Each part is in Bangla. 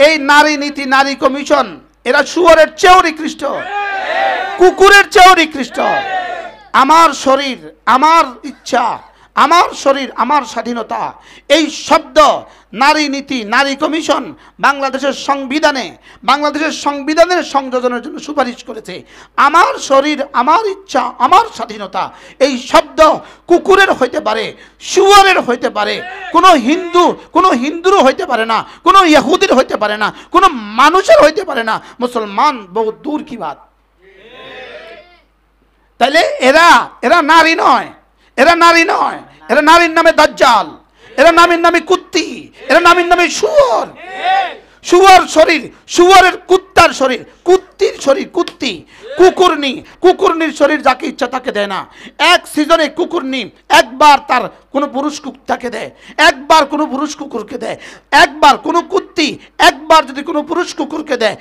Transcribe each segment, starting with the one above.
এই নারী নীতি, নারী কমিশন, এরা শুয়োরের চেয়েও নিকৃষ্ট, কুকুরের চেয়েও নিকৃষ্ট। আমার শরীর, আমার ইচ্ছা, আমার শরীর, আমার স্বাধীনতা, এই শব্দ নারী নীতি, নারী কমিশন বাংলাদেশের সংবিধানের সংযোজনের জন্য সুপারিশ করেছে। আমার শরীর, আমার ইচ্ছা, আমার স্বাধীনতা, এই শব্দ কুকুরের হইতে পারে, শুয়োরের হইতে পারে, কোনো হিন্দুরও হইতে পারে না, কোনো ইহুদির হইতে পারে না, কোনো মানুষের হইতে পারে না, মুসলমান বহু দূর কি বাত। তাহলে এরা নারী নয়, এরা নারীর নামে দাজ্জাল, এরা নারীর নামে কুত্তি, এরা নারীর নামে শুয়োর। শুয়োরের কুত্তার শরীর, কুত্তির শরীর, কুকুরনির শরীর যাকে ইচ্ছা তাকে দেয় না। এক সিজনে কুকুরনি একবার তার কোনো পুরুষ কুত্তাকে দেয়, একবার কোনো পুরুষ কুকুরকে দেয়, একবার কোনো কুত্তি একবার যদি কোনো পুরুষ কুকুরকে দেয়,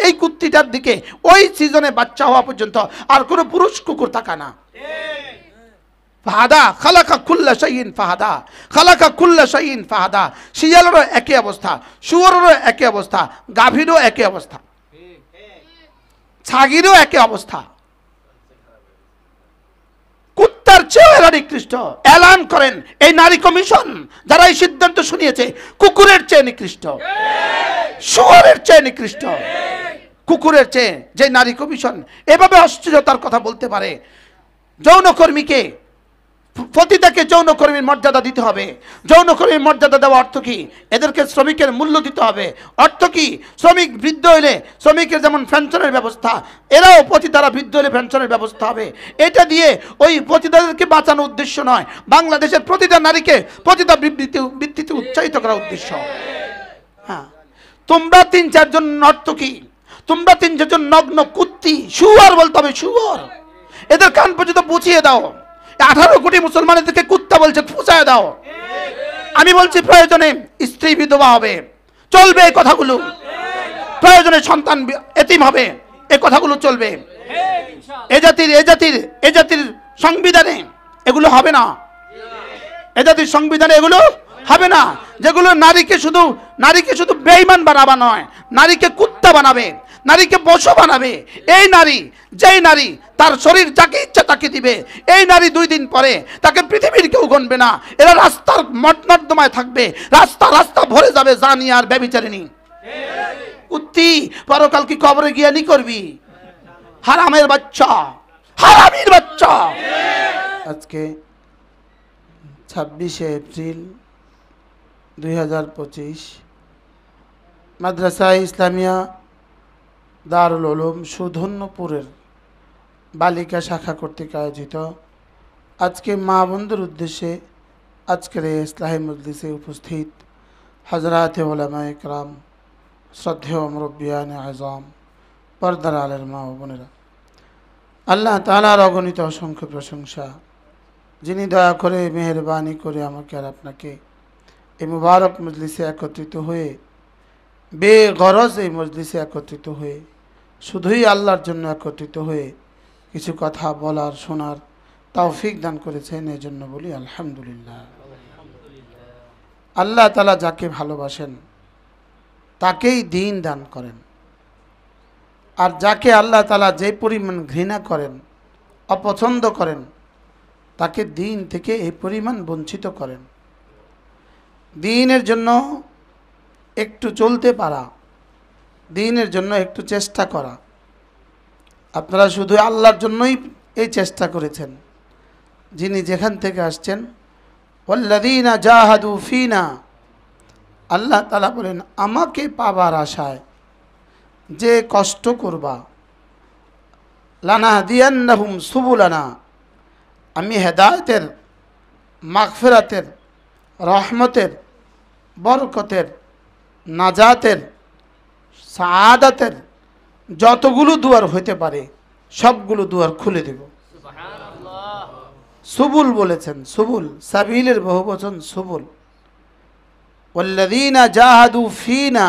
এই কুত্তিটার দিকে ওই সিজনে বাচ্চা হওয়া পর্যন্ত আর কোনো পুরুষ কুকুর তাকা না। ফাহাদা খালাকা কুল্লা শাইইন ফাহাদা, খালাকা কুল্লা শাইইন ফাহাদা। শিয়ালেরও একই অবস্থা, শুয়োরেরও একই অবস্থা, গাভীরও একই অবস্থা, ছাগিরও একই অবস্থা। কুত্তার চেয়েও এরা নিকৃষ্ট। এলান করেন এই নারী কমিশন যারা এই সিদ্ধান্ত শুনিয়েছে, কুকুরের চেয়ে নিকৃষ্ট, শুয়োরের চেয়ে নিকৃষ্ট, কুকুরের চেয়ে। যে নারী কমিশন এভাবে অশ্লীলতার কথা বলতে পারে, যৌনকর্মীকে, পতিতাকে যৌনকর্মীর মর্যাদা দিতে হবে। যৌনকর্মীর মর্যাদা দেওয়া অর্থ কি? এদেরকে শ্রমিকের মূল্য দিতে হবে। অর্থ কি? শ্রমিক বৃদ্ধ হইলে শ্রমিকের যেমন পেনশনের ব্যবস্থা, এরাও পতিতারা বৃদ্ধ হলে পেনশনের ব্যবস্থা হবে। এটা দিয়ে ওই পতিতাদেরকে বাঁচানোর উদ্দেশ্য নয়, বাংলাদেশের প্রতিটা নারীকে পতিতা বৃত্তিতে উৎসাহিত করার উদ্দেশ্য। হ্যাঁ, তোমরা 3-4 জন অর্থ কি? তোমরা 3-4 জন নগ্ন কুত্তি, শুয়োর বলতে হবে, শুয়োর। এদের কান পর্যন্ত বুঝিয়ে দাও। 18 কোটি মুসলমানদেরকে কুত্তা বলছে, ফুঁসায় দাও। আমি বলছি প্রয়োজনে স্ত্রী বিধবা হবে, চলবে এই কথাগুলো। প্রয়োজনে সন্তান এতিম হবে, এই কথাগুলো চলবে। এ জাতির সংবিধানে এগুলো হবে না। এ জাতির সংবিধানে এগুলো হবে না। যেগুলো নারীকে শুধু বেঈমান বানাবা নয়, নারীকে কুত্তা বানাবে, নারীকে পশু বানাবে। এই নারী, যেই নারী তার শরীর যাকে ইচ্ছা তাকে দিবে, এই নারী 2 দিন পরে তাকে পৃথিবীর কেউ গণবে না। এরা রাস্তার নর্দমায় থাকবে, রাস্তা ভরে যাবে জানি আর ব্যভিচারিণী। কুত্তি পরকাল কি কবরে গিয়ে নি করবি? হারামের বাচ্চা, হারামির বাচ্চা। আজকে 26শে এপ্রিল 2025 মাদ্রাসা ইসলামিয়া দারুল উলুম সুধন্যপুরের বালিকা শাখা কর্তৃক আয়োজিত আজকে মা বন্ধুর উদ্দেশ্যে আজকের এই ইসলাহি মজলিসে উপস্থিত হযরত উলামায়ে ইকরাম, শ্রদ্ধেয় মুরব্বিয়ানে আযম, পর্দার আলের মা ও বোনেরা, আল্লাহ তাআলার অগণিত অসংখ্য প্রশংসা, যিনি দয়া করে মেহেরবানি করে আমাকে আর আপনাকে এই মুবারক মজলিসে একত্রিত হয়ে, বেগরজ এই মজলিসে একত্রিত হয়ে, শুধুই আল্লাহর জন্য একত্রিত হয়ে কিছু কথা বলার, শোনার তৌফিক দান করেছেন। এই জন্য বলি আলহামদুলিল্লাহ। আল্লাহ তাআলা যাকে ভালোবাসেন তাকেই দ্বীন দান করেন, আর যাকে আল্লাহ তাআলা যে পরিমাণ ঘৃণা করেন, অপছন্দ করেন, তাকে দ্বীন থেকে এই পরিমাণ বঞ্চিত করেন। দ্বীনের জন্য একটু চলতে পারা, দ্বীনের জন্য একটু চেষ্টা করা। আপনারা শুধু আল্লাহর জন্যই এই চেষ্টা করেছেন। যিনি যেখান থেকে আসছেন, ওয়াল্লাযীনা জাহাদু ফিনা, আল্লাহ তাআলা বলেন আমাকে পাবার আশায় যে কষ্ট করবা, লানাহদিয়ান্নাহুম সুবুলানা, আমি হেদায়েতের, মাগফিরাতের, রহমতের, বরকতের, নাজাতের, সাআদাতের যতগুলো দুয়ার হইতে পারে সবগুলো দুয়ার খুলে দেব। সুবুল বলেছেন, সুবুল, সাবিলের বহুবচন সুবুল। ওয়াল্লাযীনা জাহাদু ফিনা,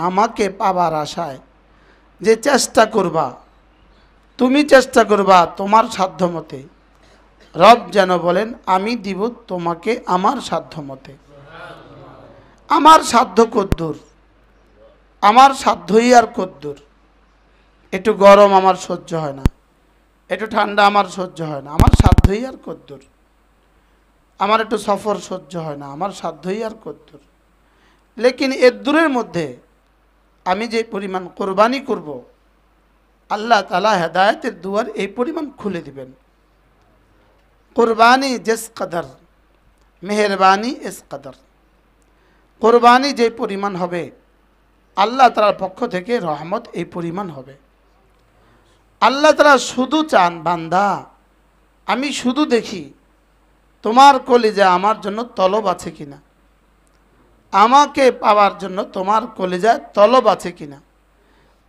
আমাকে পাবার আশায় যে চেষ্টা করবা, তুমি চেষ্টা করবা তোমার সাধ্যমতে। রব যেন বলেন আমি দিব তোমাকে আমার সাধ্যমতে। আমার সাধ্য কদ্দুর, আমার সাধ্যই আর কদ্দুর। একটু গরম আমার সহ্য হয় না, একটু ঠান্ডা আমার সহ্য হয় না, আমার সাধ্যই আর কদ্দুর। আমার একটু সফর সহ্য হয় না, আমার সাধ্যই আর কদ্দুর। লেকিন এর দূরের মধ্যে আমি যে পরিমাণ কোরবানি করব, আল্লাহ তাআলা হেদায়েতের দুয়ার এই পরিমাণ খুলে দিবেন। কোরবানি জিস কদর, মেহরবানি ইস কদর। কোরবানি যে পরিমাণ হবে, আল্লাহ তাআলার পক্ষ থেকে রহমত এই পরিমাণ হবে। আল্লাহ তাআলা শুধু চান, বান্দা আমি শুধু দেখি তোমার কলিজা আমার জন্য তলব আছে কিনা, আমাকে পাওয়ার জন্য তোমার কলিজায় তলব আছে কিনা,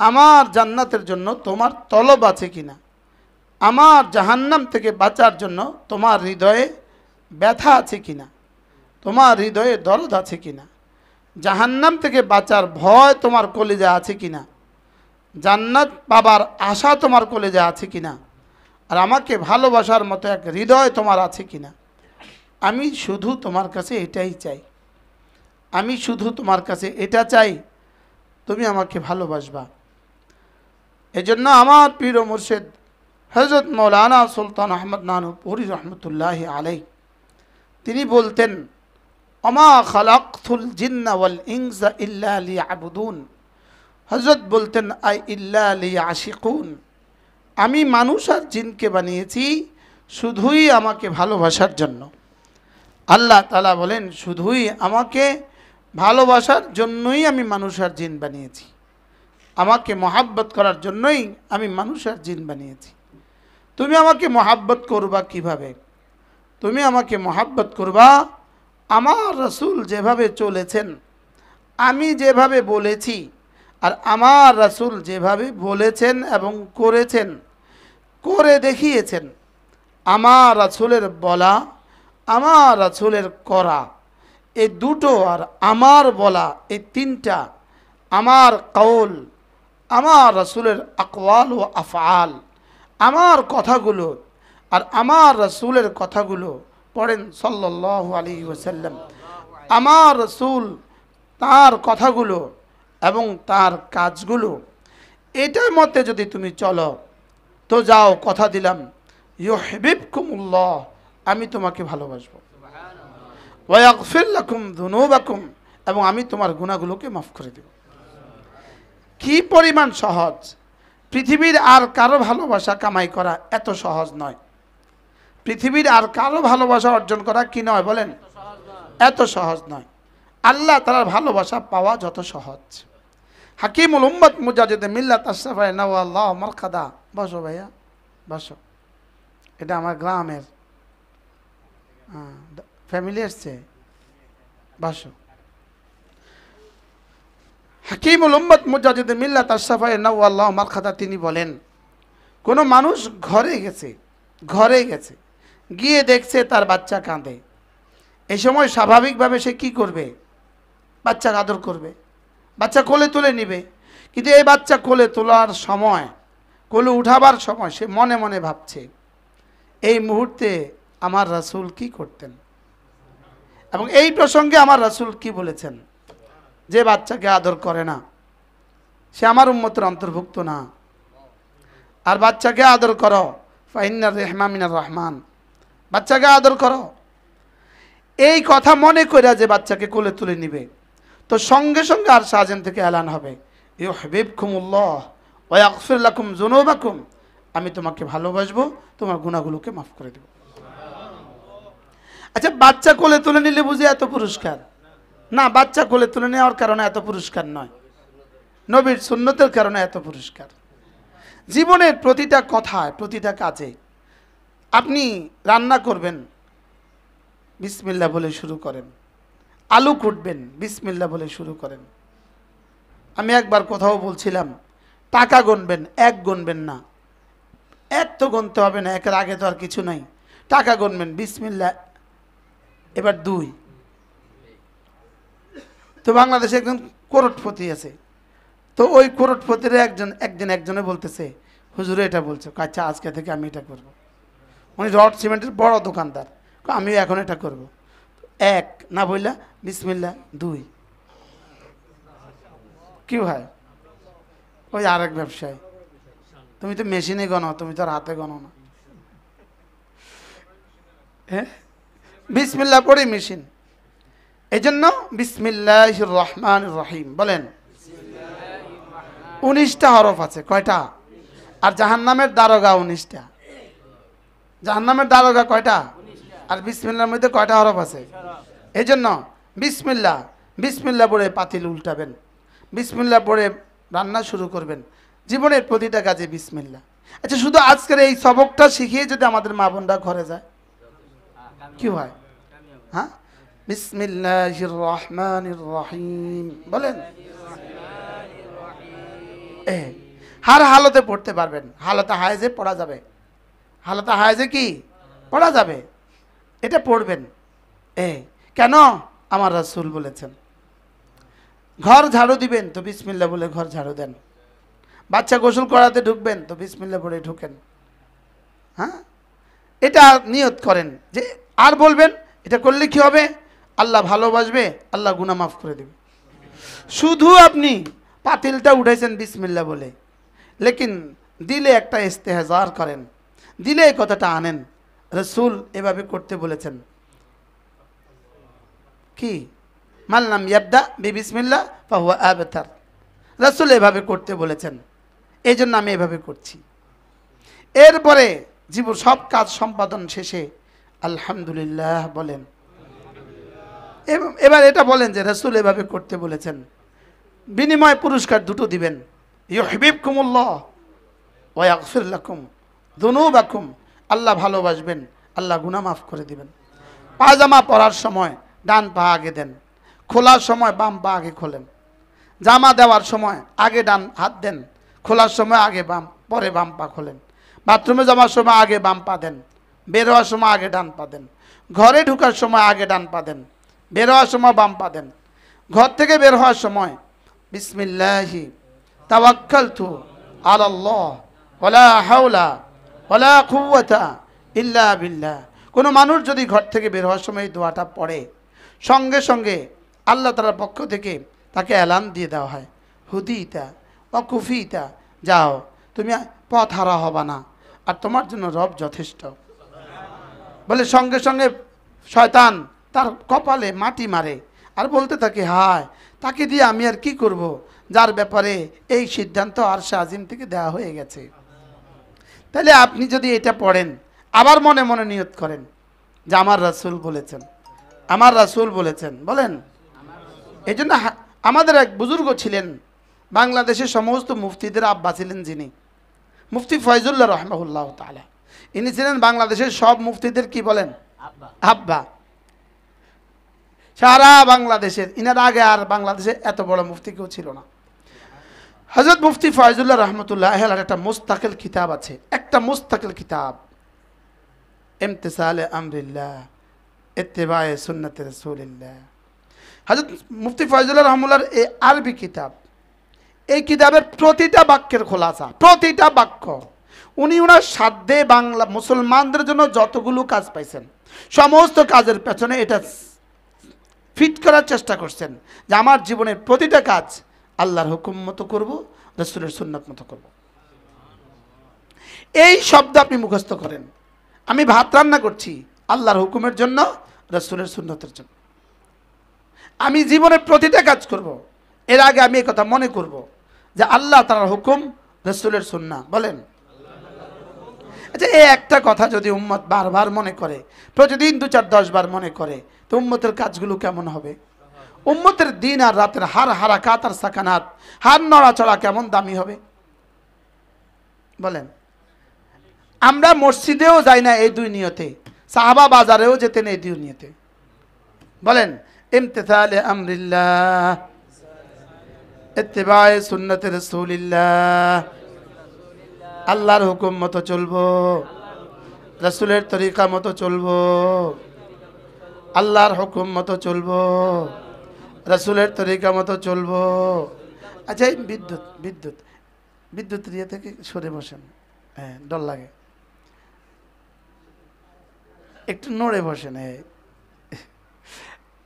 আমার জান্নাতের জন্য তোমার তলব আছে কিনা, আমার জাহান্নাম থেকে বাঁচার জন্য তোমার হৃদয়ে ব্যথা আছে কিনা, তোমার হৃদয়ে দরদ আছে কিনা, জাহান্নাম থেকে বাঁচার ভয় তোমার কলিজা আছে কিনা, জান্নাত পাবার আশা তোমার কলিজা আছে কিনা, আর আমাকে ভালোবাসার মতো এক হৃদয় তোমার আছে কিনা। আমি শুধু তোমার কাছে এটাই চাই, আমি শুধু তোমার কাছে এটা চাই, তুমি আমাকে ভালোবাসবা। এজন্য আমার পীর ও মুর্শিদ হযরত মৌলানা সুলতান আহমদ নানুপুরি রহমতুল্লাহি আলাইহি তিনি বলতেন, অমা খালাকতুল জিন্না ওয়াল ইনসা ইল্লা লিয়াবুদুন। হযরত বলতেন, আই ইল্লা লিয়াশিকুন। আমি মানুষ আর জিনকে বানিয়েছি শুধুই আমাকে ভালোবাসার জন্য। আল্লাহ তাআলা বলেন, শুধুই আমাকে ভালোবাসার জন্যই আমি মানুষ আর জিন বানিয়েছি, আমাকে মহাব্বত করার জন্যই আমি মানুষ আর জিন বানিয়েছি। তুমি আমাকে মহাব্বত করবা কিভাবে? তুমি আমাকে মহাব্বত করবা আমার রাসূল যেভাবে চলেছেন, আমি যেভাবে বলেছি, আর আমার রাসূল যেভাবে বলেছেন এবং করেছেন, করে দেখিয়েছেন। আমার রাসূলের বলা, আমার রাসূলের করা, এই দুটো, আর আমার বলা, এই তিনটা, আমার কওল, আমার রাসূলের আকওয়াল ও আফআল, আমার কথাগুলো আর আমার রাসূলের কথাগুলো পড়েন সাল্লাল্লাহু আলাইহি ওয়াসাল্লাম। আমার রাসূল তার কথাগুলো এবং তার কাজগুলো, এটার মধ্যে যদি তুমি চলো তো যাও, কথা দিলাম, ইউহিব্বুকুমুল্লাহ, আমি তোমাকে ভালোবাসবো, ওয়া ইয়াগফির লাকুম যুনুবাকুম, এবং আমি তোমার গুনাহগুলোকে মাফ করে দেব। কি পরিমাণ সহজ! পৃথিবীর আর কারো ভালোবাসা কামাই করা এত সহজ নয়। পৃথিবীর আর কারো ভালোবাসা অর্জন করা কি নয় বলেন? এত সহজ নয়। আল্লাহ তাআলার ভালোবাসা পাওয়া যত সহজ। হাকিমুল উম্মত মুজাদ্দিদ মিল্লাত আশরাফায়ে নওয়াল্লাহ মারকাদা। বসো ভাইয়া, বসো। এটা আমার গ্রামের ফ্যামিলি এসছে, বসো। হাকিমুল উম্মত মুজাদ্দিদ মিল্লাত আশরাফায়ে নওয়াল্লাহ মারকাদা তিনি বলেন, কোনো মানুষ ঘরে গেছে, গিয়ে দেখছে তার বাচ্চা কাঁদে। এই সময় স্বাভাবিকভাবে সে কি করবে? বাচ্চার আদর করবে, বাচ্চা কোলে তুলে নিবে। কিন্তু এই বাচ্চা কোলে তোলার সময়, কোলে উঠাবার সময় সে মনে মনে ভাবছে, এই মুহূর্তে আমার রাসূল কি করতেন, এবং এই প্রসঙ্গে আমার রাসূল কি বলেছেন, যে বাচ্চাকে আদর করে না সে আমার উম্মতের অন্তর্ভুক্ত না। আর বাচ্চাকে আদর করো, ফাইন্নার রেহমা মিনার রহমান, বাচ্চাকে আদর করো। এই কথা মনে করে যে বাচ্চাকে কোলে তুলে নিবে, তো সঙ্গে সঙ্গে আর সাজেন থেকে এলান হবে, ইউহিব্বুকুমুল্লাহ ওয়া ইয়াগফির লাকুম যুনুবাকুম, আমি তোমাকে ভালোবাসবো, তোমার গুনাহগুলোকে মাফ করে দেব। আচ্ছা, বাচ্চা কোলে তুলে নিলে বুঝি এত পুরস্কার? না, বাচ্চা কোলে তুলে নেওয়ার কারণে এত পুরস্কার নয়, নবীর সুন্নতের কারণে এত পুরস্কার। জীবনের প্রতিটা কথায়, প্রতিটা কাজে আপনি রান্না করবেন, বিসমিল্লাহ বলে শুরু করেন। আলু কুটবেন, বিসমিল্লাহ বলে শুরু করেন। আমি একবার কোথাও বলছিলাম, টাকা গুনবেন, এক গুনবেন না, এক তো গুনতে হবে না, একের আগে তো আর কিছু নাই। টাকা গুনবেন, বিসমিল্লাহ, এবার 2। তো বাংলাদেশে একজন করোড়পতি আছে, তো ওই করোড়পতির একদিন একজনে বলতেছে, হুজুরে এটা বলছে, আচ্ছা আজকে থেকে আমি এটা করব। উনি রড সিমেন্টের বড় দোকানদার, আমিও এখন এটা করব। 1 না বললা, বিসমিল্লাহ 2, কি হয়? ওই আরেক ব্যবসায়ী। তুমি তো মেশিনে গণো, তুমি তো হাতে গণো না। হ্যাঁ, বিসমিল্লাহ পড়ে মেশিন। এই জন্য বিসমিল্লাহির রহমানির রহিম বলেন। 19টা হরফ আছে। কয়টা? আর জাহান্নামের দারোগা 19টা। জাহান্নামের দারোগা কয়টা? আর বিসমিল্লাহর মধ্যে কয়টা হরফ আছে? এই জন্য বিসমিল্লাহ, বিসমিল্লাহ পড়ে পাতিল উল্টাবেন, বিসমিল্লাহ পড়ে রান্না শুরু করবেন। জীবনের প্রতিটা কাজে বিসমিল্লাহ। আচ্ছা, শুধু আজকের এই সবকটা শিখিয়ে যদি আমাদের মা বোনরা ঘরে যায়, কি হয়? হ্যাঁ, বিসমিল্লাহির রহমানির রহিম বলেন। হার হালতে পড়তে পারবেন। হালতে হায়েজে পড়া যাবে, হালতে হায়েজে কি পড়া যাবে, এটা পড়বেন। কেন? আমার রাসূল বলেছেন। ঘর ঝাড়ু দিবেন তো বিসমিল্লাহ বলে ঘর ঝাড়ু দেন। বাচ্চা গোসল করাতে ঢুকবেন তো বিসমিল্লাহ বলে ঢুকেন। হ্যাঁ, এটা নিয়ত করেন যে, আর বলবেন এটা করলে কি হবে? আল্লাহ ভালোবাসবে, আল্লাহ গুনাহ মাফ করে দেবে। শুধু আপনি পাতিলটা উঠাইছেন বিসমিল্লাহ বলে, লেকিন দিলে একটা ইস্তেহজার করেন, দিলে এই কথাটা আনেন। রাসূল এভাবে করতে বলেছেন। কি? মাল্লাম ইয়াবদা বিবিসমিল্লাহ ফাহুয়া আবতার। রাসূল এভাবে করতে বলেছেন, এই জন্য আমি এভাবে করছি। এরপরে জীবন সব কাজ সম্পাদন শেষে আলহামদুলিল্লাহ বলেন। এবার এটা বলেন যে রাসূল এভাবে করতে বলেছেন। বিনিময় পুরস্কার দুটো দিবেন। ইউহিব্বুকুমুল্লাহ ওয়া ইয়াগফির লাকুম যুনুবাকুম। আল্লাহ ভালোবাসবেন, আল্লাহ গুনাহ মাফ করে দিবেন। পায়জামা পরার সময় ডান পা আগে দেন, খোলার সময় বাম পা আগে খোলেন। জামা দেওয়ার সময় আগে ডান হাত দেন, খোলার সময় আগে বাম, পরে বাম পা খোলেন। বাথরুমে যাওয়ার সময় আগে বাম পা দেন, বের হওয়ার সময় আগে ডান পা দেন। ঘরে ঢোকার সময় আগে ডান পা দেন, বের হওয়ার সময় বাম পা দেন। ঘর থেকে বের হওয়ার সময় বিসমিল্লাহি তাওয়াক্কালতু আলাল্লাহ ওয়ালা হাওলা ওয়ালা কুওয়াতা ইল্লা বিল্লাহ। কোনো মানুষ যদি ঘর থেকে বের হওয়ার সময় এই দোয়াটা পড়ে, সঙ্গে সঙ্গে আল্লাহ তাআলার পক্ষ থেকে তাকে এলান দিয়ে দেওয়া হয়, হুদিতা ওয়া কুফিতা, যাও তুমি পথ হারা হবা না, আর তোমার জন্য রব যথেষ্ট। বলে সঙ্গে সঙ্গে শয়তান তার কপালে মাটি মারে আর বলতে থাকে, হায় তাকে দিয়ে আমি আর কি করব, যার ব্যাপারে এই সিদ্ধান্ত আরশে আজিম থেকে দেওয়া হয়ে গেছে। তাহলে আপনি যদি এটা পড়েন, আবার মনে মনে নিয়ত করেন যে আমার রাসূল বলেছেন, আমার রাসূল বলেছেন বলেন। এই জন্য আমাদের এক বুজুর্গ ছিলেন, বাংলাদেশের সমস্ত মুফতিদের আব্বা ছিলেন যিনি, মুফতি ফয়জুল্লাহ রহমাহুল্লাহ তাআলা। ইনি ছিলেন বাংলাদেশের সব মুফতিদের কি বলেন? আব্বা। সারা বাংলাদেশের, ইনার আগে আর বাংলাদেশে এত বড় মুফতি কেউ ছিল না। হযরত মুফতি ফয়জুল্লাহ রহমতুল্লাহ একটা মুস্তাকিল কিতাব আছে, একটা মুস্তাকিল কিতাব, ইমতিসালে আমরিল্লাহ ইত্তিবায়ে সুন্নতে রাসূলিল্লাহ। হযরত মুফতি ফয়জুল্লাহ রহমতুল্লাহর এই আরবি কিতাব, এই কিতাবের প্রতিটা বাক্যের খোলাসা, প্রতিটা বাক্য উনি ওনার সাধ্যে বাংলা মুসলমানদের জন্য যতগুলো কাজ পাইছেন, সমস্ত কাজের পেছনে এটা ফিট করার চেষ্টা করছেন যে আমার জীবনের প্রতিটা কাজ আল্লাহর হুকুম মতো করব, রাসূলের সুন্নাত মতো করব। এই শব্দ আপনি মুখস্থ করেন, আমি ভাত রান্না করছি আল্লাহর হুকুমের জন্য, রাসূলের সুন্নতের জন্য। আমি জীবনের প্রতিটা কাজ করব, এর আগে আমি এই কথা মনে করব যে আল্লাহ তাআলার হুকুম, রাসূলের সুন্নাহ। বলেন। আচ্ছা, এই একটা কথা যদি উম্মত বারবার মনে করে, প্রতিদিন 2, 4, 10 বার মনে করে, তো উম্মতের কাজগুলো কেমন হবে? উম্মতের দিন আর রাতের হার হারাকাত আর সাকানাত, হার নড়াচড়া কেমন দামি হবে? বলেন। আমরা মসজিদেও যাই না এই দুই নিয়তে, সাহাবা বাজারেও যেতেন এই দুই নিয়তে। বলেন। ইমতিসালে আমরিল্লাহ ইত্তিবায়ে সুন্নতে রাসূলিল্লাহ, আল্লাহর হুকুম মতো চলবো, রাসূলের তরিকা মতো চলবো, আল্লাহর হুকুম মতো চলবো, রাসূলের তরিকা মতো চলবো। আচ্ছা, এই বিদ্যুৎ বিদ্যুৎ বিদ্যুৎ দিয়ে থেকে সরে বসেন, হ্যাঁ ডর লাগে, একটু নড়ে বসেন।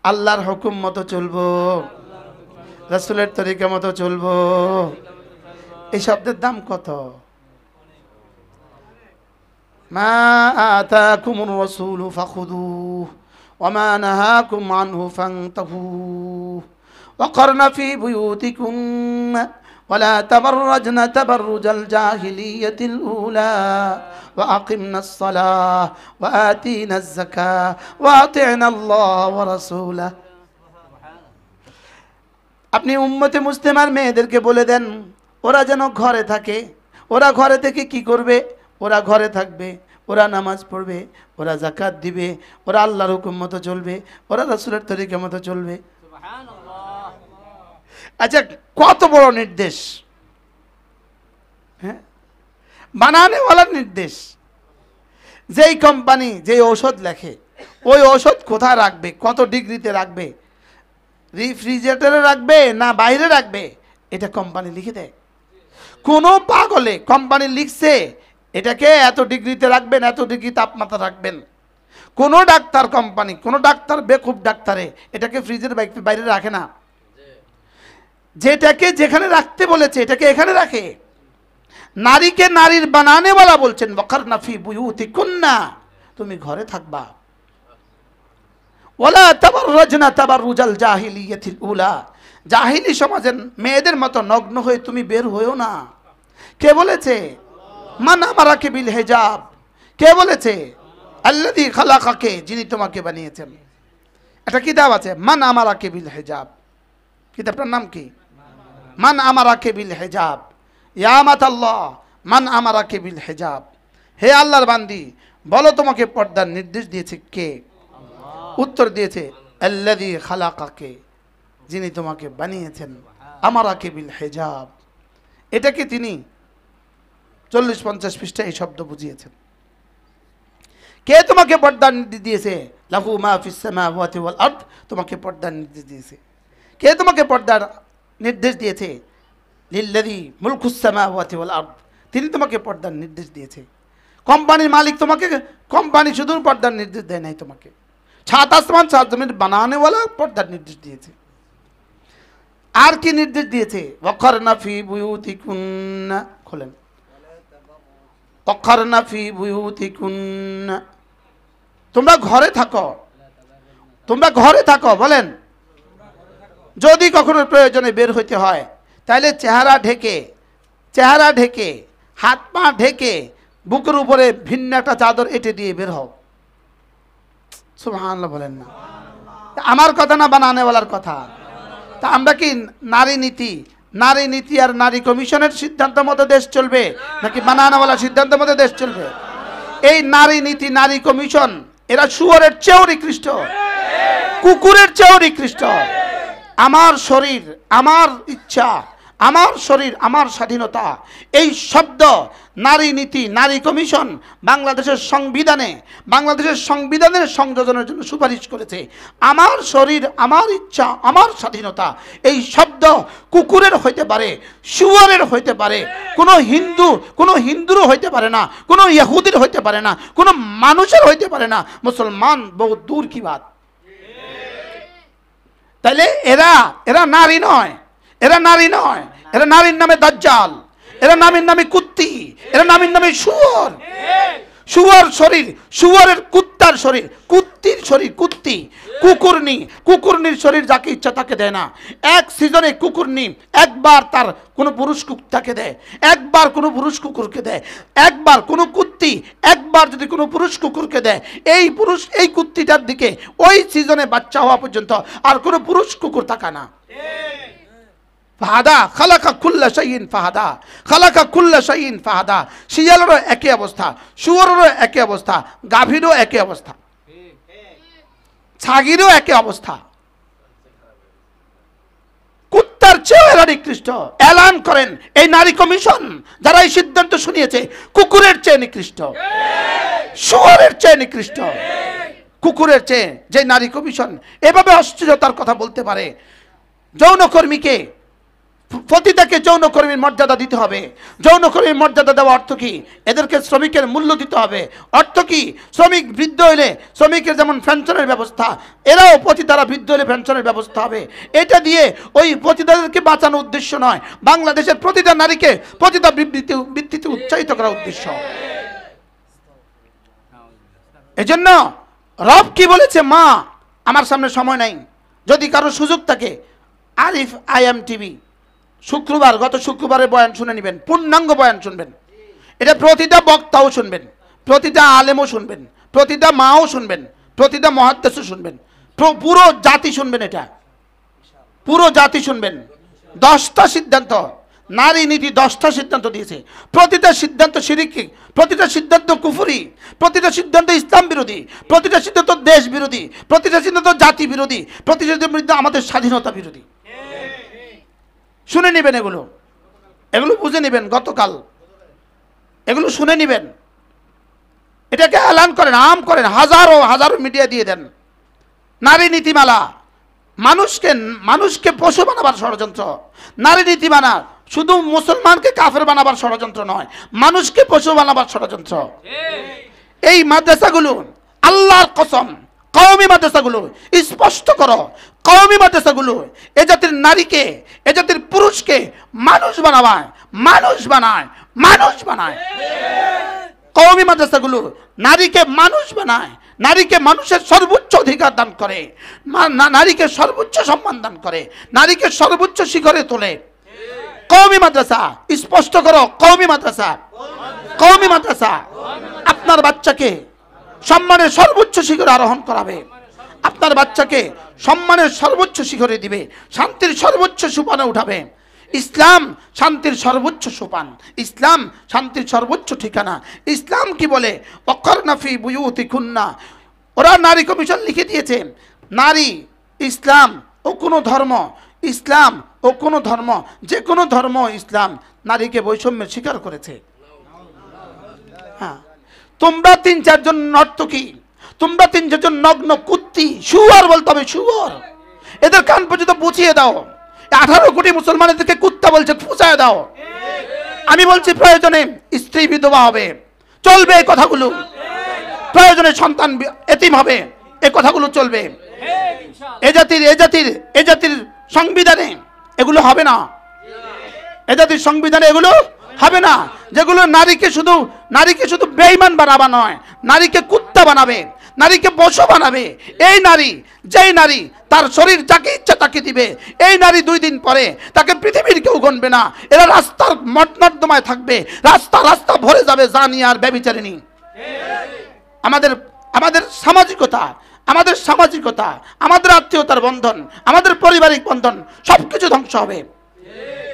আল্লাহর হুকুম মতো চলবো, রাসূলের তরিকা মতো চলবো। এই শব্দের দাম কত? মা আতাকুমুর রাসূলু ফাখুযুহু ওয়া মা নাহাকুম আনহু ফান্তাহু ওয়াকারনা ফী বুয়ুতিকুন্না ولا تبرجن تبرج الجاهلية الأولى وأقمنا الصلاة وآتينا الزكاة وأطعنا الله ورسوله। আপনি উম্মতে মুসলিমার মেয়েদেরকে বলে দেন ওরা যেন ঘরে থাকে। ওরা ঘরে থেকে কি করবে? ওরা ঘরে থাকবে, ওরা নামাজ পড়বে, ওরা যাকাত দিবে, ওরা আল্লাহর হুকুম মতো চলবে, ওরা রাসূলের তরিকা মতো চলবে। আচ্ছা, কত বড় নির্দেশ! হ্যাঁ, বানানেওয়ালার নির্দেশ। যেই কোম্পানি যেই ঔষধ লেখে, ওই ঔষধ কোথায় রাখবে, কত ডিগ্রিতে রাখবে, রেফ্রিজারেটরে রাখবে না বাইরে রাখবে, এটা কোম্পানি লিখে দেয়। কোনো পাগলে কোম্পানি লিখছে এটাকে এত ডিগ্রিতে রাখবেন, এত ডিগ্রি তাপমাত্রা রাখবেন। কোনো ডাক্তার কোম্পানি, কোনো ডাক্তার বেকুব ডাক্তারে এটাকে ফ্রিজের বাইরে রাখে না। যেটাকে যেখানে রাখতে বলেছে এটাকে এখানে রাখে। নারীকে নারীর বানানেওয়ালা বলছেন ওয়াকারনা ফী বুয়ুতিকুন্না, তুমি ঘরে থাকবা। ওয়ালা তাবাররাজনা তাবাররুজাল জাহিলিয়াতিল উলা, জাহিলি সমাজের মেয়েদের মতো নগ্ন হয়ে তুমি বের হইও না। কে বলেছে? মান আমারাকে বিল হিজাব। কে বলেছে? আল্লাযী খালাকাকে, যিনি তোমাকে বানিয়েছেন। এটা কিতাব আছে, মান আমারাকে বিল হিজাব। কিতাবটার নাম কি? মান আমারাকে বিল হিজাব। ইয়া মাতাল্লাহ, মান আমারাকে বিল হিজাব। হে আল্লাহর বান্দি, বলো তোমাকে পর্দার নির্দেশ দিয়েছে কে? উত্তর দিয়েছে আল্লাযী খালাকাকে, যিনি তোমাকে বানিয়েছেন। আমারাকে বিল হিজাব, এটাকে তিনি 40-50 পৃষ্ঠায় এই শব্দ বুঝিয়েছেন। কে তোমাকে পর্দার নির্দেশ দিয়েছে? লাহু মা ফিস সামাওয়াতি ওয়াল আরদ, তোমাকে পর্দার নির্দেশ দিয়েছে। কে তোমাকে পর্দার নির্দেশ দিয়েছে? লিল্লাযী মুলকুস সামাওয়াতি ওয়াল আরদ, তিনি তোমাকে পর্দার নির্দেশ দিয়েছে। কোম্পানির মালিক তোমাকে, কোম্পানি শুধু পর্দার নির্দেশ দেয় নাই তোমাকে, সাত আসমান সাত জমিন বানানেওয়ালা পর্দার নির্দেশ দিয়েছে। আর কি নির্দেশ দিয়েছে? ওয়াকারনা ফী বুয়ুতিকুন্না, খোলেন, ওয়াকারনা ফী বুয়ুতিকুন্না, তোমরা ঘরে থাকো, তোমরা ঘরে থাকো। বলেন, যদি কখনো প্রয়োজনে বের হইতে হয় তাহলে চেহারা ঢেকে হাত পা ঢেকে বুকের উপরে ভিন্ন একটা চাদর এঁটে দিয়ে বের হও। সুবহানাল্লাহ বলেন না? আমার কথা না, বানানেওয়ালার কথা। তা আমরা কি নারী নীতি আর নারী কমিশনের সিদ্ধান্ত মতো দেশ চলবে, নাকি বানানেওয়ালার সিদ্ধান্ত মতো দেশ চলবে? এই নারী নীতি, নারী কমিশন, এরা শুয়োরের চেয়েও নিকৃষ্ট, কুকুরের চেয়েও নিকৃষ্ট। আমার শরীর, আমার ইচ্ছা, আমার শরীর, আমার স্বাধীনতা, এই শব্দ নারী নীতি, নারী কমিশন বাংলাদেশের সংবিধানের সংযোজনের জন্য সুপারিশ করেছে। আমার শরীর, আমার ইচ্ছা, আমার স্বাধীনতা, এই শব্দ কুকুরের হইতে পারে, শুয়োরের হইতে পারে, কোনো হিন্দুরও হইতে পারে না, কোনো ইহুদির হইতে পারে না, কোনো মানুষের হইতে পারে না। মুসলমান বহু দূর কি বাত। তাহলে এরা নারী নয়, এরা নারীর নামে দাজ্জাল, এরা নামের নামে কুত্তি, এরা নামের নামে শুয়োর। শুয়োরের কুত্তার শরীর, কুত্তির শরীর, কুকুরনির শরীর যাকে ইচ্ছা তাকে দেয় না। এক সিজনে কুকুরনি একবার তার কোনো পুরুষ কুত্তাকে দেয়, একবার কোনো পুরুষ কুকুরকে দেয়, একবার কোনো কুত্তি একবার যদি কোনো পুরুষ কুকুরকে দেয়, এই কুত্তিটার দিকে ওই সিজনে বাচ্চা হওয়া পর্যন্ত আর কোনো পুরুষ কুকুর তাকায় না। ফাহাদা খালাকা কুল্লা শাইইন ফাহাদা, খালাকা কুল্লা শাইইন ফাহাদা। শিয়ালেরও একই অবস্থা, শুয়োরেরও একই অবস্থা, গাভীরও একই অবস্থা, ছাগিরও একই অবস্থা। কুত্তার চেয়েও এরা নিকৃষ্ট। এলান করেন এই নারী কমিশন যারা এই সিদ্ধান্ত শুনিয়েছে, কুকুরের চেয়ে নিকৃষ্ট, শুয়োরের চেয়ে নিকৃষ্ট, কুকুরের চেয়ে। যে নারী কমিশন এভাবে অশ্লীলতার কথা বলতে পারে, যৌনকর্মীকে পতিতাকে যৌনকর্মীর মর্যাদা দিতে হবে। যৌনকর্মীর মর্যাদা দেওয়া অর্থ কি? এদেরকে শ্রমিকের মূল্য দিতে হবে। অর্থ কি? শ্রমিক বৃদ্ধ হলে শ্রমিকের যেমন পেনশনের ব্যবস্থা, এরাও পতিতারা বৃদ্ধ হলে পেনশনের ব্যবস্থা হবে। এটা দিয়ে ওই পতিতাদেরকে বাঁচানোর উদ্দেশ্য নয়, বাংলাদেশের প্রতিটা নারীকে পতিতা বৃত্তিতে উৎসাহিত করার উদ্দেশ্য। এজন্য রব কি বলেছে? মা, আমার সামনে সময় নাই, যদি কারো সুযোগ থাকে আরিফ IM টিভি শুক্রবার, গত শুক্রবারের বয়ান শুনে নেবেন, পূর্ণাঙ্গ বয়ান শুনবেন। এটা প্রতিটা বক্তাও শুনবেন, প্রতিটা আলেমও শুনবেন, প্রতিটা মাও শুনবেন, প্রতিটা মুহাদ্দিসও শুনবেন, পুরো জাতি শুনবেন। এটা পুরো জাতি শুনবেন। 10টা সিদ্ধান্ত, নারী নীতি 10টা সিদ্ধান্ত দিয়েছে। প্রতিটা সিদ্ধান্ত শিরকি, প্রতিটা সিদ্ধান্ত কুফরি, প্রতিটা সিদ্ধান্ত ইসলাম বিরোধী, প্রতিটা সিদ্ধান্ত দেশ বিরোধী, প্রতিটা সিদ্ধান্ত জাতি বিরোধী, প্রতিটা সিদ্ধান্ত আমাদের স্বাধীনতা বিরোধী। শুনে নেবেন, এগুলো বুঝে নেবেন। গতকাল এগুলো শুনে নেবেন, এটাকে এলান করেন, আম করেন, হাজারো হাজারো মিডিয়া দিয়ে দেন। নারী নীতিমালা মানুষকে পশু বানাবার ষড়যন্ত্র। নারী নীতিমালা শুধু মুসলমানকে কাফের বানাবার ষড়যন্ত্র নয়, মানুষকে পশু বানাবার ষড়যন্ত্র। এই মাদ্রাসাগুলো, আল্লাহর কসম, কওমি মাদ্রাসাগুলো স্পষ্ট করো, কওমি মাদ্রাসাগুলো এ জাতির নারীকে, এ জাতির পুরুষকে মানুষ বানায়, মানুষ বানায়, মানুষ বানায়। কওমি মাদ্রাসাগুলো নারীকে মানুষ বানায়, নারীকে মানুষের সর্বোচ্চ অধিকার দান করে, নারীকে সর্বোচ্চ সম্মান দান করে, নারীকে সর্বোচ্চ শিখরে তোলে। কওমি মাদ্রাসা স্পষ্ট করো, কওমি মাদ্রাসা, কওমি মাদ্রাসা আপনার বাচ্চাকে সম্মানের সর্বোচ্চ শিখরে আরোহণ করাবে, আপনার বাচ্চাকে সম্মানের সর্বোচ্চ শিখরে দিবে, শান্তির সর্বোচ্চ সোপানে উঠাবে। ইসলাম শান্তির সর্বোচ্চ সোপান, ইসলাম শান্তির সর্বোচ্চ ঠিকানা। ইসলাম কি বলে? ওয়াকারনা ফি বুয়ুতিকুন্না। ওরা নারী কমিশন লিখে দিয়েছে, নারী, ইসলাম ও কোনো ধর্ম, ইসলাম ও কোনো ধর্ম, যে কোনো ধর্ম ইসলাম নারীকে বৈষম্যের স্বীকার করেছে। হ্যাঁ, তোমরা 3-4 জন নর্তকী, তোমরা 3-4 জন নগ্ন কুত্তি, শুয়োর বলতে হবে, শুয়োর। এদের কান পর্যন্ত বুঝিয়ে দাও। 18 কোটি মুসলমানদেরকে কুত্তা বলছে, ফুঁসায় দাও। আমি বলছি প্রয়োজনে স্ত্রী বিধবা হবে, চলবে এই কথাগুলো। প্রয়োজনে সন্তান এতিম হবে, এই কথাগুলো চলবে। এ জাতির সংবিধানে এগুলো হবে না, এ জাতির সংবিধানে এগুলো হবে না। যেগুলো নারীকে শুধু বেঈমান বানাবা নয়, নারীকে কুত্তা বানাবে, নারীকে পশু বানাবে। এই নারী, যেই নারী তার শরীর যাকে ইচ্ছা তাকে দিবে, এই নারী 2 দিন পরে তাকে পৃথিবীর কেউ গণবে না। এরা রাস্তার নর্দমায় থাকবে, রাস্তা ভরে যাবে জানি আর ব্যভিচারিণী। আমাদের সামাজিকতা, আমাদের আত্মীয়তার বন্ধন, আমাদের পারিবারিক বন্ধন সবকিছু ধ্বংস হবে।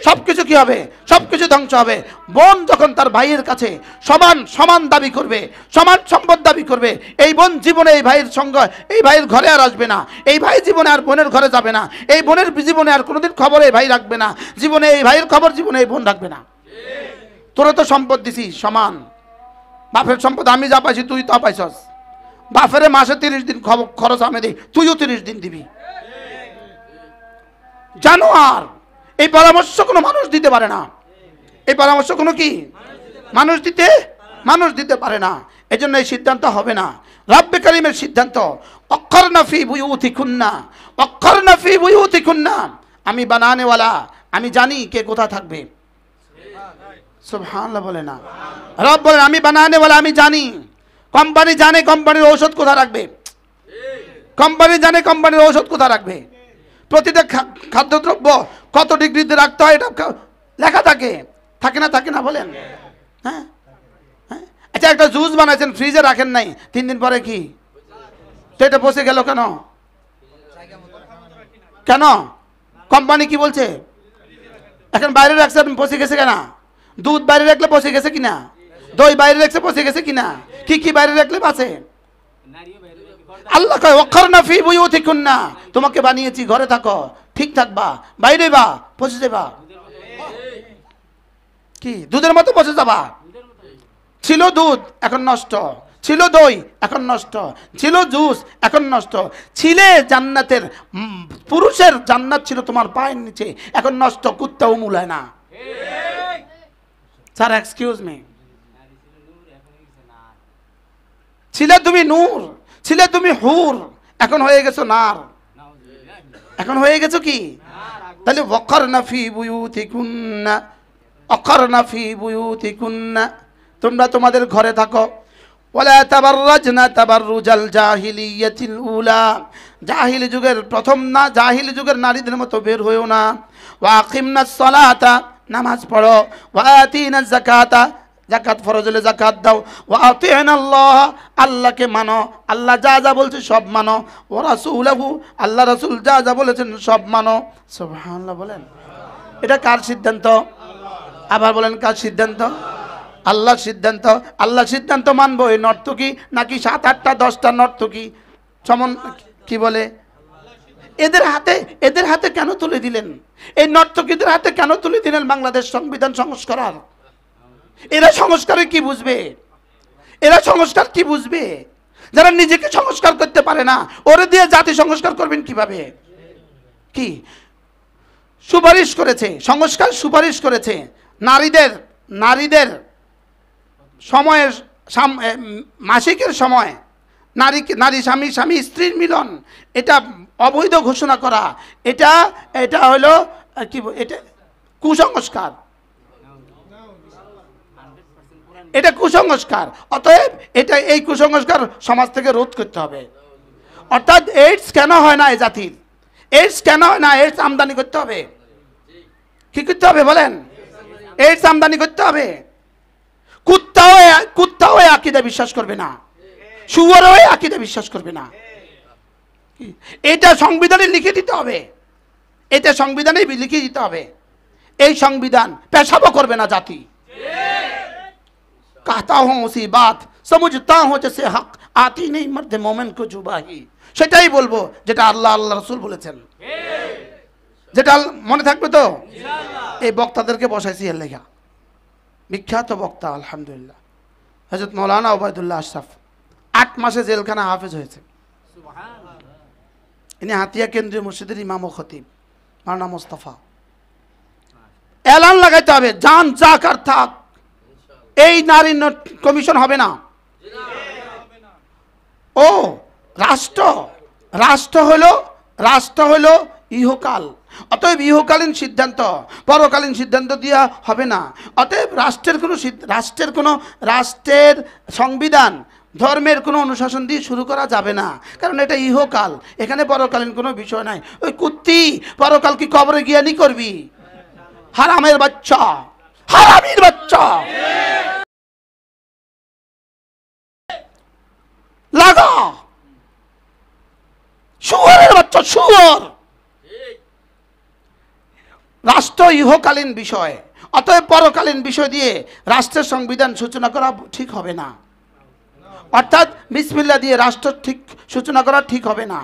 সবকিছু কি হবে? সবকিছু ধ্বংস হবে। বোন যখন তার ভাইয়ের কাছে সমান দাবি করবে, সমান সম্পদ দাবি করবে, এই বোন জীবনে এই ভাইয়ের সঙ্গ, এই ভাইয়ের ঘরে আর আসবে না, এই ভাই জীবনে আর বোনের ঘরে যাবে না, এই বোনের জীবনে আর কোনোদিন খবর এই ভাই রাখবে না, জীবনে এই ভাইয়ের খবর জীবনে এই বোন রাখবে না। তোরা তো সম্পদ দিছিস সমান, বাপের সম্পদ আমি যা পাইছি তুই তা পাইছস। বাপের মাসে 30 দিন খরচ আমি দিই, তুইও 30 দিন দিবি। জানোয়ার। এই পরামর্শ কোনো মানুষ দিতে পারে না, এই পরামর্শ কোনো কি মানুষ দিতে পারে না। এজন্য এই সিদ্ধান্ত হবে না। রব্বে কারীমের সিদ্ধান্ত, ওয়াক্কারনা ফি বুয়ুতিকুন্না, ওয়াক্কারনা ফি বুয়ুতিকুন্না। আমি বানানেওয়ালা, আমি জানি কে কোথা থাকবে। সুবহানাল্লাহ বলে না? রব বলেন আমি বানানেওয়ালা, আমি জানি। কোম্পানি জানে কোম্পানির ঔষধ কোথা রাখবে, কোম্পানি জানে কোম্পানির ঔষধ কোথা রাখবে। প্রতিটা খাদ্যদ্রব্য কত ডিগ্রিতে রাখতে হয় এটা লেখা থাকে না বলেন? হ্যাঁ, আচ্ছা একটা জুস বানাইছেন, ফ্রিজে রাখেন নাই, 3 দিন পরে কি তো এটা পচে গেল কেন? কোম্পানি কি বলছে? এখন বাইরে রাখছেন পচে গেছে কেন? দুধ বাইরে রাখলে পচে গেছে কিনা? দই বাইরে রাখছে পচে গেছে কিনা? কি বাইরে রাখলে বাঁচে? আল্লাহ কয় ওয়াক্কারনা ফি বুয়ুতিকুন্না, তোমাকে বানিয়েছি ঘরে থাকো, ঠিক থাকবা, বাইরে বা পচে যাবা। কি দুধের মতো পচে যাবা? ছিল দুধ এখন নষ্ট, ছিল দই এখন নষ্ট, ছিল জুস এখন নষ্ট, ছিলে জান্নাতের পুরুষের জান্নাত ছিল তোমার পায়ের নিচে এখন নষ্ট, কুত্তাও মূলায় না। স্যার এক্সকিউজ মি, ছিলে তুমি নূর, ছিলে তুমি হুর, এখন হয়ে গেছো নার, এখন হয়ে গেছো কি? তাহলে ওয়াকারনা ফি বুয়ুতিকুন্না, ওয়াকারনা ফি বুয়ুতিকুন্না, তোমরা তোমাদের ঘরে থাকো। ওয়ালা তাবাররাজনা তাবাররুজাল জাহিলিয়াতিল উলা, জাহিলি যুগের প্রথম না, জাহিলি যুগের নারীদের মতো বের হইও না। ওয়া আকিমনাস সালাতা, নামাজ পড়ো। ওয়া আতিনাজ যাকাতা, যাকাত ফরজ হলে যাকাত দাও। ওয়া আতিনাল্লাহ, আল্লাহকে মানো, আল্লাহ যা যা বলছে সব মানো। ওয়া রাসূলহু, আল্লাহ রাসূল যা যা বলেছেন সব মানো। সুবহানাল্লাহ বলেন। এটা কার সিদ্ধান্ত? আবার বলেন কার সিদ্ধান্ত? আল্লাহর সিদ্ধান্ত। আল্লাহর সিদ্ধান্ত মানবো এই নর্তকী নাকি 7, 8টা 10টা নর্তকী সমন কি বলে এদের হাতে কেন তুলে দিলেন? এই নর্তকীদের হাতে কেন তুলে দিলেন বাংলাদেশ সংবিধান সংস্কার? এরা সংস্কারে কি বুঝবে? এরা সংস্কার কি বুঝবে? যারা নিজেকে সংস্কার করতে পারে না, ওরে দিয়ে জাতি সংস্কার করবেন কিভাবে? কি সুপারিশ করেছে? সংস্কার সুপারিশ করেছে নারীদের সময়ের মাসিকের সময় নারী স্বামী স্ত্রীর মিলন, এটা অবৈধ ঘোষণা করা, এটা হলো কি, এটা কুসংস্কার, এটা কুসংস্কার। অতএব এই কুসংস্কার সমাজ থেকে রোধ করতে হবে। অর্থাৎ এইডস কেন হয় না এই জাতির? এইডস কেন হয় না? এইডস আমদানি করতে হবে। কি করতে হবে বলেন? এইডস আমদানি করতে হবে। কুত্তাও আকীদা বিশ্বাস করবে না, শুয়োরও আকীদা বিশ্বাস করবে না। এটা সংবিধানে লিখে দিতে হবে, এটা সংবিধানে লিখে দিতে হবে। এই সংবিধান পেশাবো করবে না জাতি। कहता हूं उसी बात, समझता हूं जैसे हक आती नहीं मर्द मोमिन को जुबाही, সেটাই বলবো যেটা আল্লাহ রাসূল বলেছেন। যেটা মনে থাকবে তো? এই বক্তাদেরকে বসাইছি এর লেখা, বিখ্যাত বক্তা আলহামদুলিল্লাহ হযরত মাওলানা ওবায়দুল্লাহ আশরাফ, 8 মাসে জেলখানা হাফেজ হয়েছে। ইনি হাতিয়া কেন্দ্রীয় মসজিদের ইমাম ও খতিব মাওলানা মুস্তাফা। এলান লাগাইতে হবে, জান যাক আর থাক, এই নারী কমিশন হবে না। ও রাষ্ট্র হলো ইহকাল, অতএব ইহকালীন সিদ্ধান্ত পরকালীন সিদ্ধান্ত দিয়া হবে না। অতএব রাষ্ট্রের সংবিধান ধর্মের কোনো অনুশাসন দিয়ে শুরু করা যাবে না, কারণ এটা ইহকাল, এখানে পরকালীন কোনো বিষয় নাই। ওই কুত্তি পরকাল কি কবরে গিয়ানি করবি? হারামের বাচ্চা, হারামির বাচ্চা, লাগা শুয়োরের বাচ্চা, শুয়োর। রাষ্ট্র ইহকালীন বিষয়, অতএব পরকালীন বিষয় দিয়ে রাষ্ট্রের সংবিধান সূচনা করা ঠিক হবে না। অর্থাৎ বিসমিল্লাহ দিয়ে রাষ্ট্র ঠিক সূচনা করা ঠিক হবে না।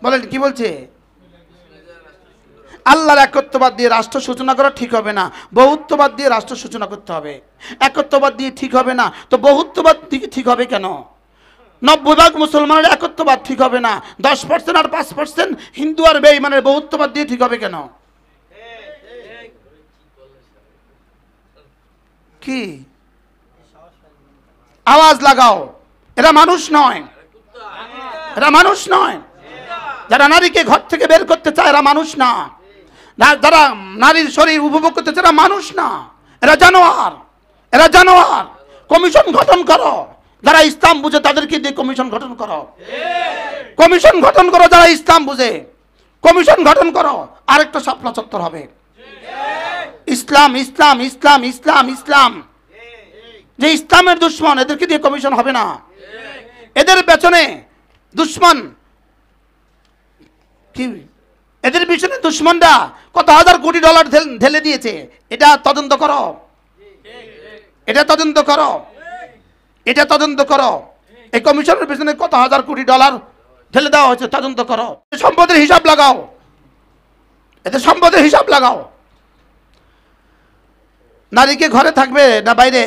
বলেন কি বলছে? আল্লাহর একত্ববাদ দিয়ে রাষ্ট্র সূচনা করা ঠিক হবে না, বহুত্ববাদ দিয়ে রাষ্ট্র সূচনা করতে হবে। একত্ববাদ দিয়ে ঠিক হবে না তো বহুত্ববাদ দিকে ঠিক হবে কেন? 90% মুসলমানের একত্ববাদ ঠিক হবে না, 10% আর 5% হিন্দু আর বেঈমানের বহুত্ববাদ দিয়ে ঠিক হবে কেন? কি আওয়াজ লাগাও, এরা মানুষ নয়, এরা মানুষ নয়। যারা নারীকে ঘর থেকে বের করতে চায় এরা মানুষ না, যারা নারীর শরীর উপভোগ করতে চায় এরা মানুষ না, এরা জানোয়ার, এরা জানোয়ার। কমিশন গঠন করো, যারা ইসলাম বুঝে তাদেরকে দিয়ে কমিশন গঠন করো, কমিশন গঠন করো যারা ইসলাম বুঝে, কমিশন গঠন করো। আরেকটা শাপলা চত্বর হবে, ইসলাম ইসলাম ইসলাম ইসলাম ইসলাম। যে ইসলামের দুশ্মন এদেরকে দিয়ে কমিশন হবে না। এদের পেছনে দুশ্মন কি, এদের পিছনে দুশ্মনরা কত হাজার কোটি ডলার ঢেলে দিয়েছে, এটা তদন্ত করো, এটা তদন্ত করো, এটা তদন্ত করো। এই কমিশনের পিছনে কত হাজার কোটি ডলার ঢেলে দেওয়া হয়েছে, তদন্ত করো। সম্পদের হিসাব লাগাও, এদের সম্পদের হিসাব লাগাও। নারীকে ঘরে থাকবে না বাইরে?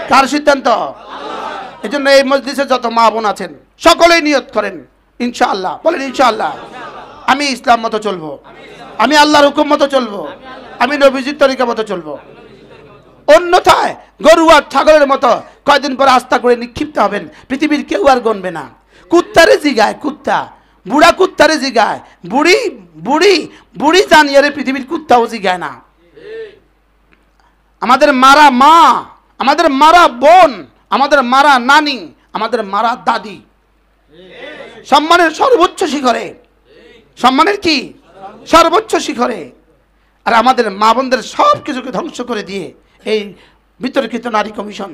কার সিদ্ধান্ত? এজন্য এই মজলিসে যত মা বোন আছেন সকলেই নিয়ত করেন, ইনশাআল্লাহ, বলেন ইনশাআল্লাহ আমি ইসলাম মতো চলবো, আমি আল্লাহর হুকুম মতো চলবো, আমি নবীজির তরিকা মতো চলবো। অন্যথায় গরু আর ছাগলের মতো কয়দিন পর আস্থা করে নিক্ষিপ্ত হবেন, পৃথিবীর কেউ আর গণবে না। কুত্তারে জিগায়, কুত্তা বুড়া কুত্তারে জিগায়, বুড়ি বুড়ি বুড়ি জানিয়ারে পৃথিবীর কুত্তাও জিগায় না। আমাদের মারা মা, আমাদের মারা বোন, আমাদের মারা নানি, আমাদের মারা দাদি সম্মানের সর্বোচ্চ শিখরে, সম্মানের কি সর্বোচ্চ শিখরে। আর আমাদের মা বোনদের সব কিছুকে ধ্বংস করে দিয়ে এই বিতর্কিত নারী কমিশন,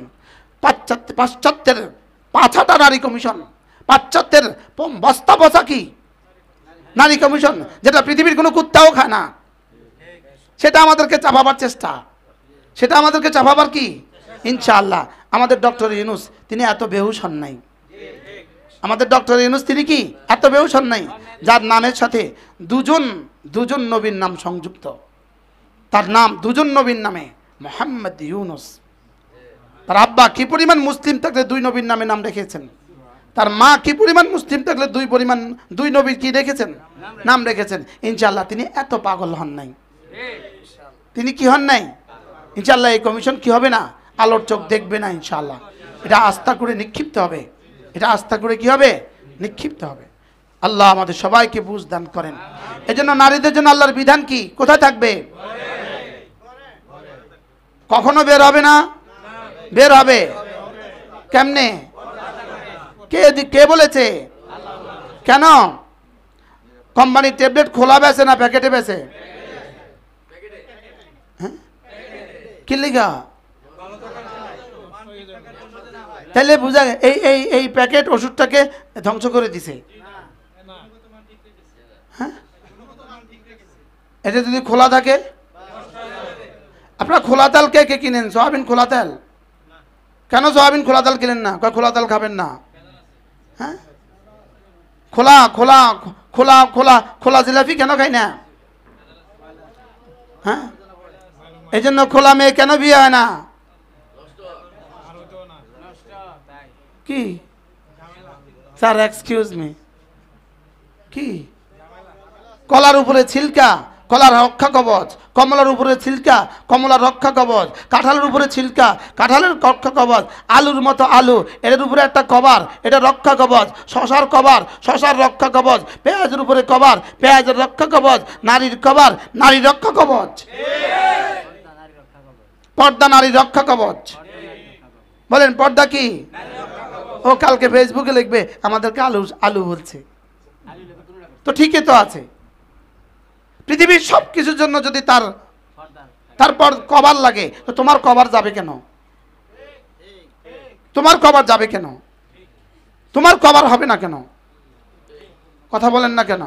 পাশ্চাত্যের পাছাটা নারী কমিশন, পাশ্চাত্যের বস্তা বসা কি নারী কমিশন, যেটা পৃথিবীর কোনো কুত্তাও খায় না, সেটা আমাদেরকে চাপাবার চেষ্টা, সেটা আমাদেরকে চাপাবার কি। ইনশাআল্লাহ আমাদের ডক্টর ইউনূস তিনি এত বেহুশ হন নাই, আমাদের ডক্টর ইউনূস তিনি কি এত বেহুশ হন নাই, যার নামের সাথে দুজন নবীর নাম সংযুক্ত। তার নাম দুজন নবীর নামে, মোহাম্মদ ইউনূস। তার আব্বা কি পরিমাণ মুসলিম থাকলে দুই নবীর নামে নাম রেখেছেন, তার মা কি পরিমাণ মুসলিম থাকলে দুই নবীর কি রেখেছেন, নাম রেখেছেন। ইনশাআল্লাহ তিনি এত পাগল হন নাই, তিনি কি হন নাই। ইনশাআল্লাহ এই কমিশন কি হবে না, আলোর চোখ দেখবে না। ইনশাআল্লাহ এটা আস্থা করে নিক্ষিপ্ত হবে, এটা আস্থা করে কি হবে, নিক্ষিপ্ত হবে। আল্লাহ আমাদের সবাইকে বুঝ দান করেন। এজন্য নারীদের জন্য আল্লাহর বিধান কি, কোথায় থাকবে, কখনো বের হবে না, বের হবে কেমনে, কে বলেছে, কেন? কোম্পানির ট্যাবলেট খোলা বেছে না প্যাকেটে বেছে, কি লিখা? তাহলে বুঝা এই প্যাকেট ওষুধটাকে ধ্বংস করে দিছে। হ্যাঁ, এটা যদি খোলা থাকে, আপনারা খোলা তেল কে কে কিনেন? সয়াবিন খোলা তেল, কেন সয়াবিন খোলা তেল কিনেন না? খোলা তেল খাবেন না। হ্যাঁ, খোলা খোলা খোলা খোলা খোলা জিলাপি কেন খাই না? হ্যাঁ, এই জন্য খোলা মেয়ে কেন বিয়ে হয় না? কি স্যার, এক্সকিউজ মি, কি? কলার উপরে ছিলকা, কলার রক্ষা কবচ, কমলার উপরে ছিলকা, কমলার রক্ষা কবচ, কাঁঠালের উপরে ছিলকা, কাঁঠালের রক্ষা কবচ, আলুর মতো আলু, এর উপরে একটা কভার, এটা রক্ষা কবচ, শশার কভার, শশার রক্ষা কবচ, পেঁয়াজের উপরে কভার, পেঁয়াজের রক্ষা কবচ, নারীর কভার, নারীর রক্ষা কবচ, পর্দা নারীর রক্ষা কবচ। বলেন পর্দা কি? ও কালকে ফেসবুকে লিখবে আমাদেরকে আলু আলু বলছে, তো ঠিকই তো আছে। পৃথিবীর সব কিছুর জন্য যদি তারপর কভার লাগে, তো তোমার কভার যাবে কেন? তোমার কভার যাবে কেন? তোমার কভার হবে না কেন? কথা বলেন না কেন?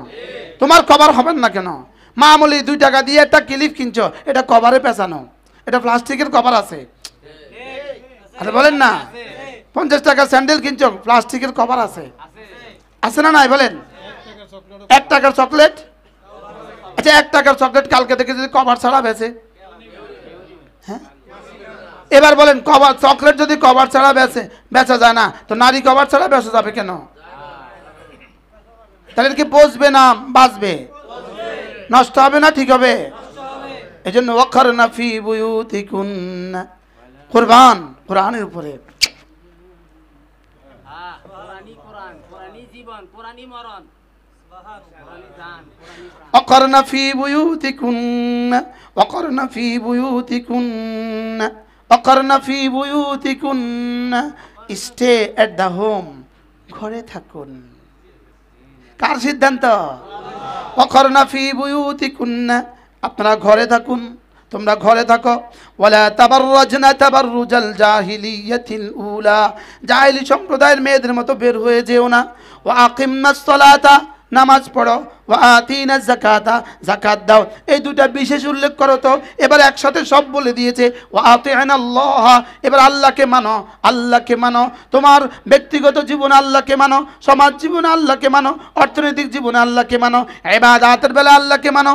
তোমার কভার হবেন না কেন? মামুলি 2 টাকা দিয়ে একটা ক্লিপ কিনছো, এটা কভারে পেঁচানো, এটা প্লাস্টিকের কভার আছে। আরে বলেন না, 50 টাকা স্যান্ডেল কিনছো, প্লাস্টিকের কভার আছে, আছে না নাই? বলেন 1 টাকার চকলেট, আচ্ছা 1 টাকার চকলেট কালকে থেকে যদি কভার ছাড়া বেচে, হ্যাঁ এবার বলেন কভার চকলেট যদি কভার ছাড়া বেচা যায় না, তো নারী কভার ছাড়া বেচা যাবে কেন? তাহলে কি বসবে না বাঁচবে? নষ্ট হবে না ঠিক হবে? এই জন্য ওয়াকরনা ফি বুয়ুতিকুন্না, কুরবান কোরআনের উপরে, وقرن في بيوتكن وقرن في بيوتكن وقرن في بيوتكن stay at the home, ঘরে থাকুন। কার সিদ্ধান্ত? وقرن في بيوتكن, আপনারা ঘরে থাকুন, তোমরা ঘরে থাকো। ওয়ালা তাবাররাজনা তাবাররুজাল জাহিলিয়াতিল উলা, জাহিলি সম্প্রদায়ের মেয়েদের মতো বের হয়ে যেও না। ওয়া আকিমনাস সালাতা, নামাজ পড়ো। ওয়া আতিনা যাকাতা, যাকাত দাও। এই দুইটা বিশেষ উল্লেখ করো তো। এবার একসাথে সব বলে দিয়েছে ওয়া আতিনা আল্লাহ, এবার আল্লাহকে মানো, আল্লাহকে মানো। তোমার ব্যক্তিগত জীবনে আল্লাহকে মানো, সমাজ জীবনে আল্লাহকে মানো, অর্থনৈতিক জীবনে আল্লাহকে মানো, ইবাদতের বেলা আল্লাহকে মানো,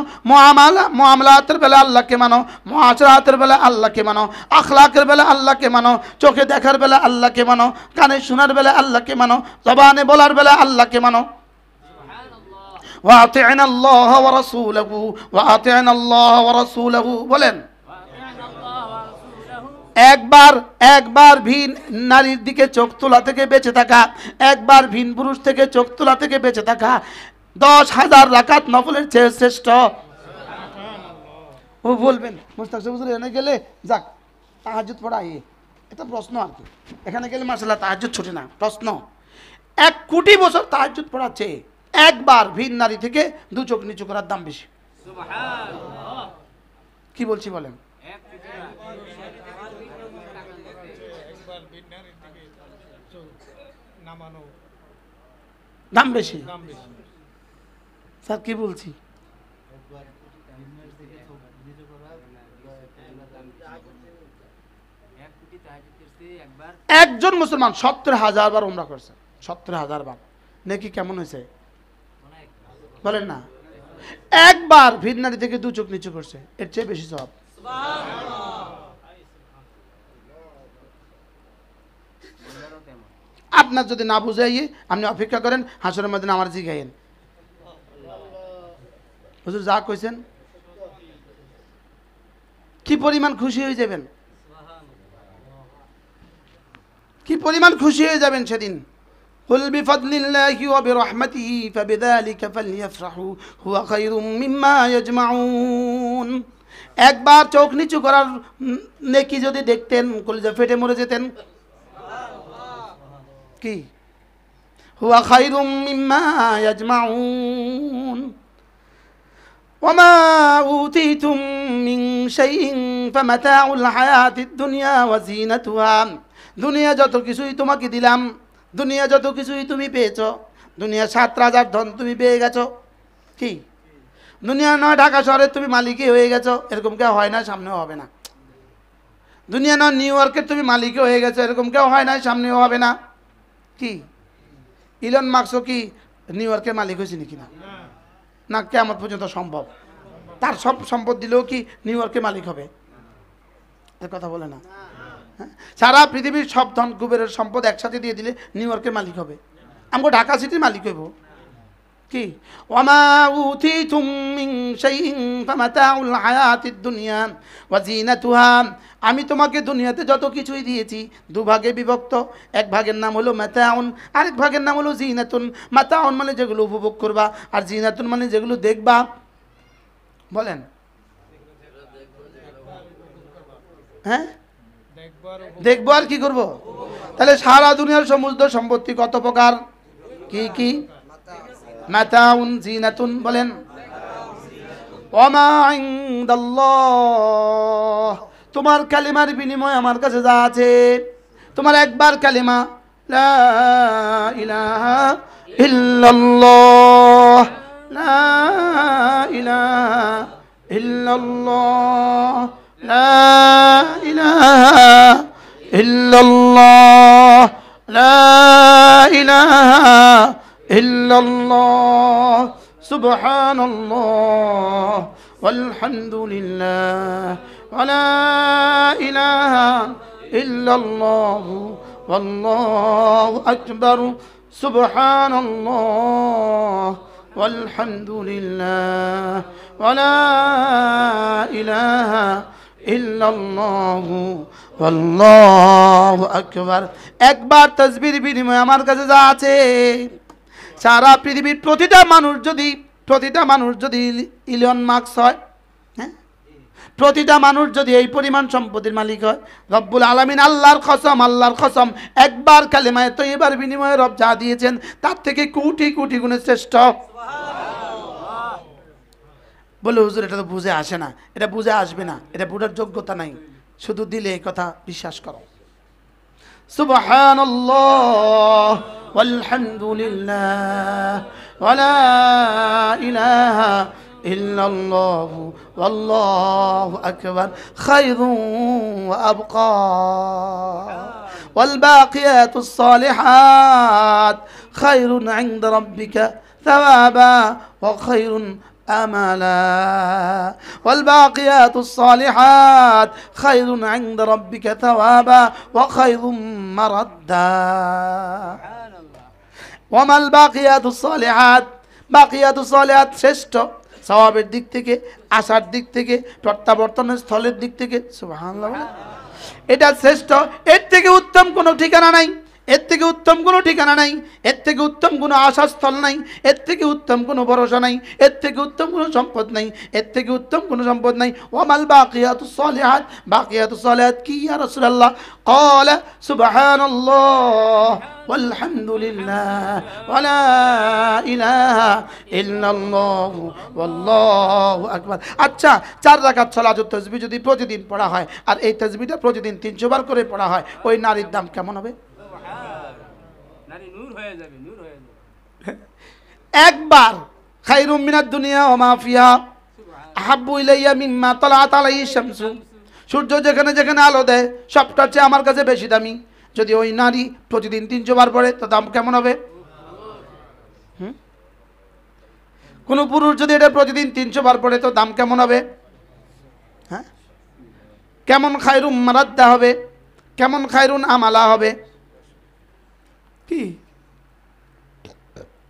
মুআমালাতের বেলা আল্লাহকে মানো, মুআশারাতের বেলা আল্লাহকে মানো, আখলাকের বেলা আল্লাহকে মানো, চোখে দেখার বেলা আল্লাহকে মানো, কানে শোনার বেলা আল্লাহকে মানো, জবানে বলার বেলা আল্লাহকে মানো। ওয়া আতি'না আল্লাহ ওয়া রাসূলাহু, ওয়া আতি'না আল্লাহ ওয়া রাসূলাহু বলেন। একবার ভিন নারীর দিকে চোখ তোলা থেকে বেঁচে থাকা, একবার ভিন পুরুষ থেকে চোখ তোলা থেকে বেঁচে থাকা 10,000 রাকাত নফলের চেয়ে শ্রেষ্ঠ। ও বলবেন মুস্তাক হুজুর এনে গেলে যাক তাহাজ্জুদ পড়াই, এটা প্রশ্ন আর কি। এখানে গেলে মাশাআল্লাহ তাহাজ্জুদ ছুটে না, প্রশ্ন। 1 কোটি বছর তাহাজ্জুদ পড়াচ্ছে, একবার ভিন নারী থেকে 2 চোখ নিচু করার দাম বেশি। সুবহানাল্লাহ। কি বলছি বলেন? দাম বেশি। স্যার কি বলছি? একজন মুসলমান 70,000 বার উমরা করছে, 70,000 বার। নাকি কেমন হয়েছে বলেন না? একবার ভিন নারী থেকে 2 চোখ নিচু করছে, এর চেয়ে বেশি সওয়াব। আপনার যদি না বুঝাইয়ে আপনি অপেক্ষা করেন, হাসরের ময়দানে আমার জিগাইয়েন হুজুর যা কইছেন, কি পরিমাণ খুশি হয়ে যাবেন, কি পরিমাণ খুশি হয়ে যাবেন সেদিন। কুল বিফাদলিল্লাহি ওয়া বিরহমাতিহি ফাবিযালিকা ফালইফরাহু হুয়া খায়রুম মিম্মা ইয়াজমাউন। একবার চোখ নিচু করার নেকি যদি দেখতেন কলিজা ফেটে মরে যেতেন। কি? হুয়া খায়রুম মিম্মা ইয়াজমাউন। ওয়ামা উতিতুম মিন শাইইন ফামাতাউল হায়াতিদ দুনিয়া ওয়া যিনাতুহা। দুনিয়া যত কিছুই তোমাকে দিলাম, দুনিয়া যত কিছুই তুমি পেয়েছো, দুনিয়া 7 রাজার ধন তুমি পেয়ে গেছো। কি? দুনিয়া নয় ঢাকা শহরের তুমি মালিকই হয়ে গেছো, এরকম কেউ হয় না, সামনেও হবে না। দুনিয়া নয় নিউ ইয়র্কের তুমি মালিকই হয়ে গেছো, এরকম কেউ হয় না, সামনেও হবে না। কি? ইলন মাস্কও কি নিউ ইয়র্কের মালিক হয়েছে নাকি? না, না, কিয়ামত পর্যন্ত সম্ভব। তার সব সম্পদ দিলেও কি নিউ ইয়র্কের মালিক হবে? এর কথা বলে না। সারা পৃথিবীর সব ধন কুবেরের সম্পদ একসাথে দিয়ে দিলে নিউ ইয়র্কের মালিক হবে, আমগো ঢাকা সিটির মালিক হইব। কি? ওয়ামা উতিতুম মিন শাইইন ফামাতাউল হায়াতিদ দুনিয়া ওয়া যিনাতুহা। আমি তোমাকে দুনিয়াতে যত কিছুই দিয়েছি 2 ভাগে বিভক্ত। এক ভাগের নাম হলো মাতাউন, আরেক ভাগের নাম হলো যিনাতুন। মাতাউন মানে যেগুলো উপভোগ করবা, আর যিনাতুন মানে যেগুলো দেখবা। বলেন হ্যাঁ, দেখবো আর কি করব? তাহলে সারা দুনিয়ার সমস্ত সম্পত্তি কত প্রকার? কি কি? মাতাউন, যিনাতুন। বলেন ওয়ামা ইনদাল্লাহ। তোমার কালিমার বিনিময়ে আমার কাছে যা আছে, তোমার একবার কালিমা লা ইলাহা ইল্লাল্লাহ, লা ইলাহা ইল্লাল্লাহ, লা ইলাহা ইল্লাল্লাহ, লা ইলাহা ইল্লাল্লাহ, সুবহানাল্লাহ ওয়ালহামদুলিল্লাহ ওয়া লা ইলাহা ইল্লাল্লাহ ওয়াল্লাহু আকবার, সুবহানাল্লাহ ওয়ালহামদুলিল্লাহ ওয়া লা ইলাহা ইল্লাল্লাহু ওয়াল্লাহু আকবার। একবার তাসবির বিনিময়ে আমার কাছে যা আছে, সারা পৃথিবীর প্রতিটা মানুষ যদি ইলন মাস্ক হয়, হ্যাঁ, প্রতিটা মানুষ যদি এই পরিমাণ সম্পত্তির মালিক হয়, রব্বুল আলামিন আল্লাহর কসম একবার কালেমায়ে তয়্যিবার বিনিময়ে রব যা দিয়েছেন তার থেকে কোটি কোটি গুণে শ্রেষ্ঠ। বলে হুজুর এটা তো বুঝে আসে না, এটা বুঝে আসবে না, এটা বুঝার যোগ্যতা নাই, শুধু দিলে এই কথা বিশ্বাস করো। সুবহানাল্লাহ ওয়ালহামদুলিল্লাহ ولا إله إلا الله والله أكبر خير وأبقى والباقيات الصالحات خير عند ربك ثوابا وخير أملا والباقيات الصالحات خير عند ربك ثوابا وخير مردا وما الباقيات الصالحات باقيات الصالحات শ্রেষ্ঠ সওয়াবের দিক থেকে, আশার দিক থেকে, প্রত্যাবর্তনের স্থলের দিক থেকে। সুবহানাল্লাহ, এটা শ্রেষ্ঠ। এর থেকে উত্তম কোনো ঠিকানা নাই, এর থেকে উত্তম কোনো ঠিকানা নাই, এর থেকে উত্তম কোনো আশাস্থল নাই, এর থেকে উত্তম কোনো ভরসা নাই, এর থেকে উত্তম কোনো সম্পদ নাই, এর থেকে উত্তম কোনো সম্পদ নাই। ওয়ামাল বাকিয়াতুস সালিহাত, বাকিয়াতুস সালিহাত কি ইয়া রাসূলুল্লাহ? ক্বালা সুবহানাল্লাহ ওয়ালহামদুলিল্লাহ ওয়ালা ইলাহা ইল্লাল্লাহ ওয়াল্লাহু আকবার। আচ্ছা, 4 রাকাত সালাতুত তাসবিহ যদি প্রতিদিন পড়া হয় আর এই তাসবিহটা প্রতিদিন 300 বার করে পড়া হয়, ওই নারীর দাম কেমন হবে? একবার খায়রুম মিনাদ দুনিয়া ওয়া মা ফিহা আহাব্বু ইলাইয়া মিম্মা তালাআত আলাইহি শামসু। সূর্য যেখানে যেখানে আলো দেয় সবটার চেয়ে আমার কাছে বেশি দামি। যদি ওই নারী প্রতিদিন 300 বার পড়ে তো দাম কেমন হবে? কোন পুরুষ যদি এটা প্রতিদিন 300 বার পড়ে তো দাম কেমন হবে? হ্যাঁ, কেমন খায়রুম মারাদ্দা হবে, কেমন খায়রুন আমালা হবে? কি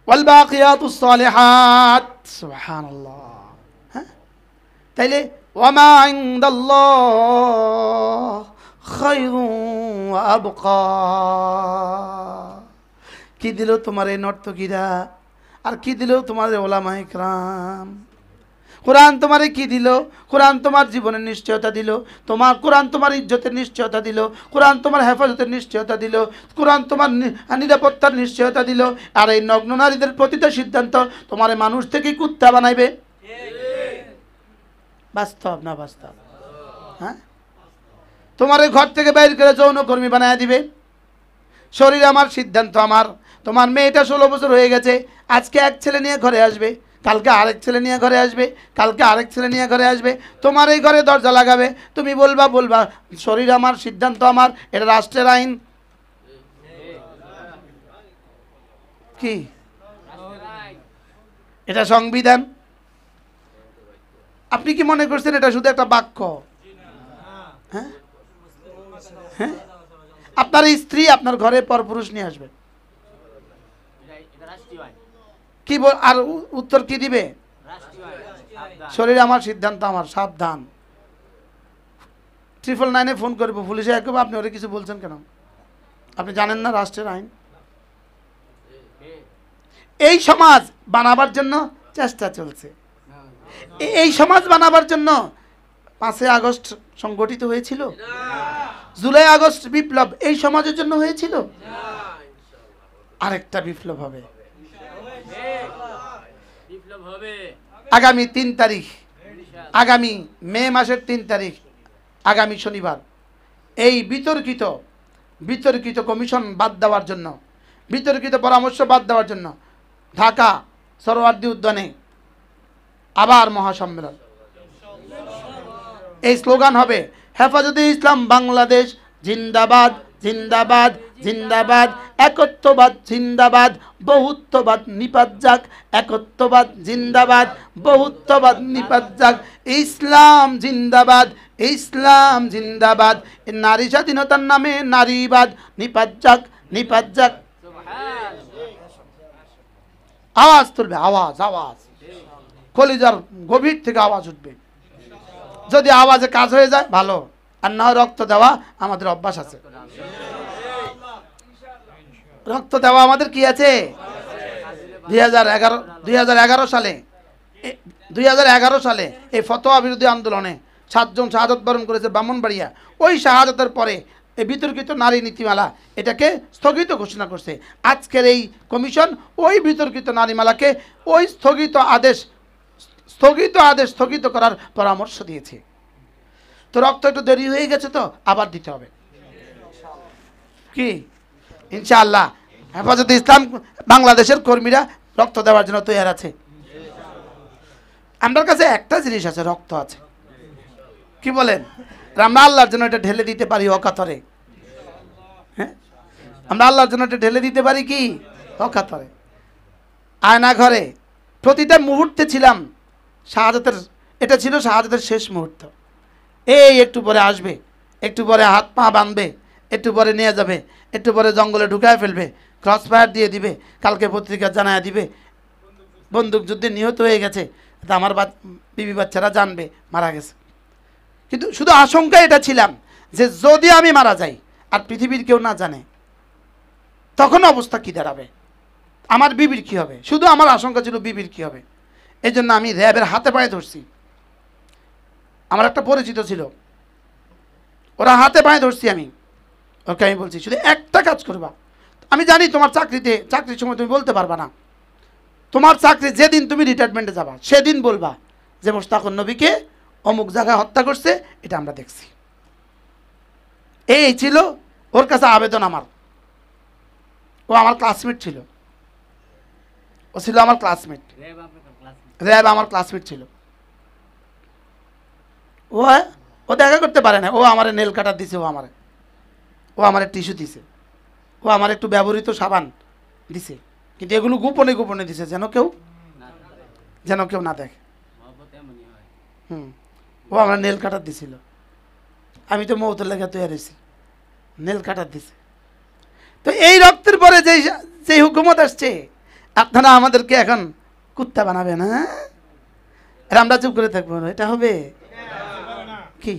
ওয়াল বাকিয়াতুস সালিহাত, সুবহানাল্লাহ। হ্যাঁ, তাইলে ওয়ামা ইনদাল্লাহ খায়রুন ওয়া আবকা। কি দিল তোমার এই নর্তকীরা, আর কি দিল তোমার ওলামায়ে কেরাম? কোরআন তোমারে কি দিল? কোরআন তোমার জীবনের নিশ্চয়তা দিল, তোমার কোরআন তোমার ইজ্জতের নিশ্চয়তা দিল, কোরআন তোমার হেফাজতের নিশ্চয়তা দিল, কোরআন তোমার নিরাপত্তার নিশ্চয়তা দিল। আর এই নগ্ন নারীদের প্রতিটা সিদ্ধান্ত তোমারে মানুষ থেকে কুত্তা বানাইবে। বাস্তব না বাস্তব? হ্যাঁ, তোমারে ঘর থেকে বাইর করে যৌনকর্মী বানায় দিবে। শরীর আমার, সিদ্ধান্ত আমার। তোমার মেয়েটা 16 বছর হয়ে গেছে, আজকে এক ছেলে নিয়ে ঘরে আসবে, কালকে আরেক ছেলে নিয়ে ঘরে আসবে, কালকে আরেক ছেলে নিয়ে ঘরে আসবে, তোমার এই ঘরে দরজা লাগাবে। তুমি বলবা শরীর আমার, সিদ্ধান্ত আমার, এটা রাষ্ট্রের আইন। কি এটা? সংবিধান। আপনি কি মনে করছেন এটা শুধু একটা বাক্য? হ্যাঁ, হ্যাঁ, আপনার স্ত্রী আপনার ঘরে পরপুরুষ নিয়ে আসবে, কি আর উত্তর কি দিবে? শরীর আমার, সিদ্ধান্ত আমার, সাবধান। 999-এ ফোন করবো, পুলিশে একবার আপনি ওরা কিছু বলছেন কেন? আপনি জানেন না রাষ্ট্রের আইন? এই সমাজ বানাবার জন্য চেষ্টা চলছে। এই সমাজ বানাবার জন্য 5 আগস্ট সংগঠিত হয়েছিল, জুলাই আগস্ট বিপ্লব এই সমাজের জন্য হয়েছিল। আরেকটা বিপ্লব হবে আগামী 3 তারিখ, আগামী মে মাসের 3 তারিখ, আগামী শনিবার। এই বিতর্কিত কমিশন বাদ দেওয়ার জন্য, বিতর্কিত পরামর্শ বাদ দেওয়ার জন্য ঢাকা সরোয়ার্দী উদ্যানে আবার মহাসম্মেলন। এই স্লোগান হবে হেফাজতে ইসলাম বাংলাদেশ জিন্দাবাদ, জিন্দাবাদ, জিন্দাবাদ, একত্ববাদ জিন্দাবাদ, বহুত্ববাদ নিপাত যাক, একত্ববাদ জিন্দাবাদ, বহুত্ববাদ নিপাত যাক, ইসলাম জিন্দাবাদ, ইসলাম জিন্দাবাদ, নারী স্বাধীনতার নামে নারীবাদ নিপাত যাক, নিপাত যাক। আওয়াজ তুলবে, আওয়াজ, আওয়াজ, কলিজার গভীর থেকে আওয়াজ উঠবে। যদি আওয়াজে কাজ হয়ে যায় ভালো, আর না রক্ত দেওয়া আমাদের অভ্যাস আছে। রক্ত দেওয়া আমাদের কি আছে? 2011 সালে এই ফতোয়া বিরোধী আন্দোলনে 7 জন শাহাদত বরণ করেছে ব্রাহ্মণবাড়িয়া। ওই শাহাদতের পরে এই বিতর্কিত নারী নীতিমালা এটাকে স্থগিত ঘোষণা করছে। আজকের এই কমিশন ওই বিতর্কিত নারীমালাকে ওই স্থগিত আদেশ স্থগিত করার পরামর্শ দিয়েছে। তো রক্ত একটু দেরি হয়ে গেছে, তো আবার দিতে হবে কি ইনশাআল্লাহ। হেফাজতে ইসলাম বাংলাদেশের কর্মীরা রক্ত দেওয়ার জন্য তৈরি আছে? আমার কাছে একটা জিনিস আছে, রক্ত আছে। কি বলেন? আমরা আল্লাহর জন্য এটা ঢেলে দিতে পারি অকাতরে। হ্যাঁ, আমরা আল্লাহর জন্য এটা ঢেলে দিতে পারি কি অকাতরে। আয়না ঘরে প্রতিটা মুহূর্তে ছিলাম শাহাদাতের, এটা ছিল শাহাদাতের শেষ মুহূর্ত। এই একটু পরে আসবে, একটু পরে হাত পা বাঁধবে, একটু পরে নিয়ে যাবে, একটু পরে জঙ্গলে ঢুকায় ফেলবে, ক্রস ফায়ার দিয়ে দিবে, কালকে পত্রিকা জানায় দিবে বন্দুক যুদ্ধে নিহত হয়ে গেছে, তা আমার বিবি বাচ্চারা জানবে মারা গেছে। কিন্তু শুধু আশঙ্কা এটা ছিলাম যে যদি আমি মারা যাই আর পৃথিবীর কেউ না জানে, তখন অবস্থা কী দাঁড়াবে, আমার বিবির কী হবে। শুধু আমার আশঙ্কা ছিল বিবির কী হবে। এই জন্য আমি র্যাবের হাতে পায়ে ধরছি। আমার একটা পরিচিত ছিল, ওরা হাতে পায়ে ধরছি আমি, ওকে আমি বলছি শুধু একটা কাজ করবা। আমি জানি তোমার চাকরির সময় তুমি বলতে পারবা না, তোমার চাকরি যেদিন তুমি রিটায়ারমেন্টে যাবা সেদিন বলবা যে মোশতাকুর নবীকে অমুক জায়গায় হত্যা করছে, এটা আমরা দেখছি। এই ছিল ওর কাছে আবেদন আমার। ও আমার ক্লাসমেট ছিল, ও ছিল আমার ক্লাসমেট, র্যাব আমার ক্লাসমেট ছিল। ও দেখা করতে পারে না, ও আমার নেল কাটার দিছে, ও আমার টিস্যু দিছে, ও আমার একটু ব্যবহৃত সাবান দিছে, কিন্তু এগুলো গোপনে গোপনে দিছে যেন কেউ না দেখে। ও আমার নেল কাটার দিছিল, আমি তো মৌতের লেগে তৈরি হয়েছি, নেল কাটার দিছে। তো এই রক্তের পরে যেই হুকুমত আসছে, আপনারা আমাদেরকে এখন কুত্তা বানাবে না, আর আমরা চুপ করে থাকবো, এটা হবে কি?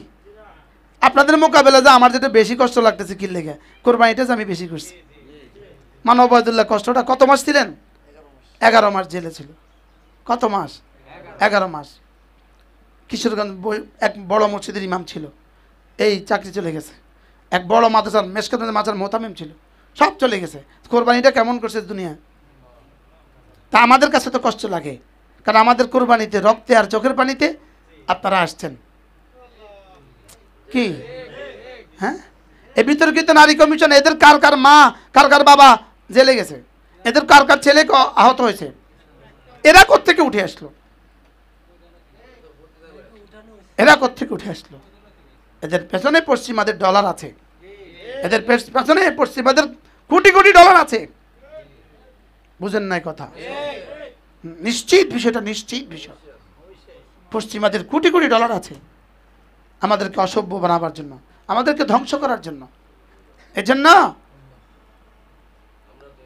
আপনাদের মোকাবেলা যে আমার যেটা বেশি কষ্ট লাগতেছে কি লেগে, কোরবানিটা যে আমি বেশি করছি। মানব ওবায়দুল্লাহ কষ্টটা কত মাস ছিলেন? 11 মাস জেলে ছিল। কত মাস? 11 মাস। কিশোরগঞ্জ এক বড় মসজিদের ইমাম ছিল, এই চাকরি চলে গেছে। এক বড় মাদ্রাসার মেশকাতুল মাজার মোতামিম ছিল, সব চলে গেছে। কোরবানিটা কেমন করছে দুনিয়া। তা আমাদের কাছে তো কষ্ট লাগে, কারণ আমাদের কোরবানিতে রক্তে আর চোখের পানিতে আপনারা আসছেন। কি হ্যাঁ, এর ভিতরে কিন্তু নারী কমিশন, এদের কার কার মা কার কার বাবা জেলে গেছে, এদের কার কার ছেলে আহত হয়েছে, এরা কোত্থেকে উঠে আসলো, এরা কোত্থেকে উঠে আসলো? এদের পেছনে পশ্চিমাদের ডলার আছে, এদের পেছনে পশ্চিমাদের কোটি কোটি ডলার আছে। বুঝেন নাই কথা? নিশ্চিত বিষয়টা, নিশ্চিত বিষয়। পশ্চিমাদের কোটি কোটি ডলার আছে আমাদেরকে অসভ্য বানাবার জন্য, আমাদেরকে ধ্বংস করার জন্য। এজন্য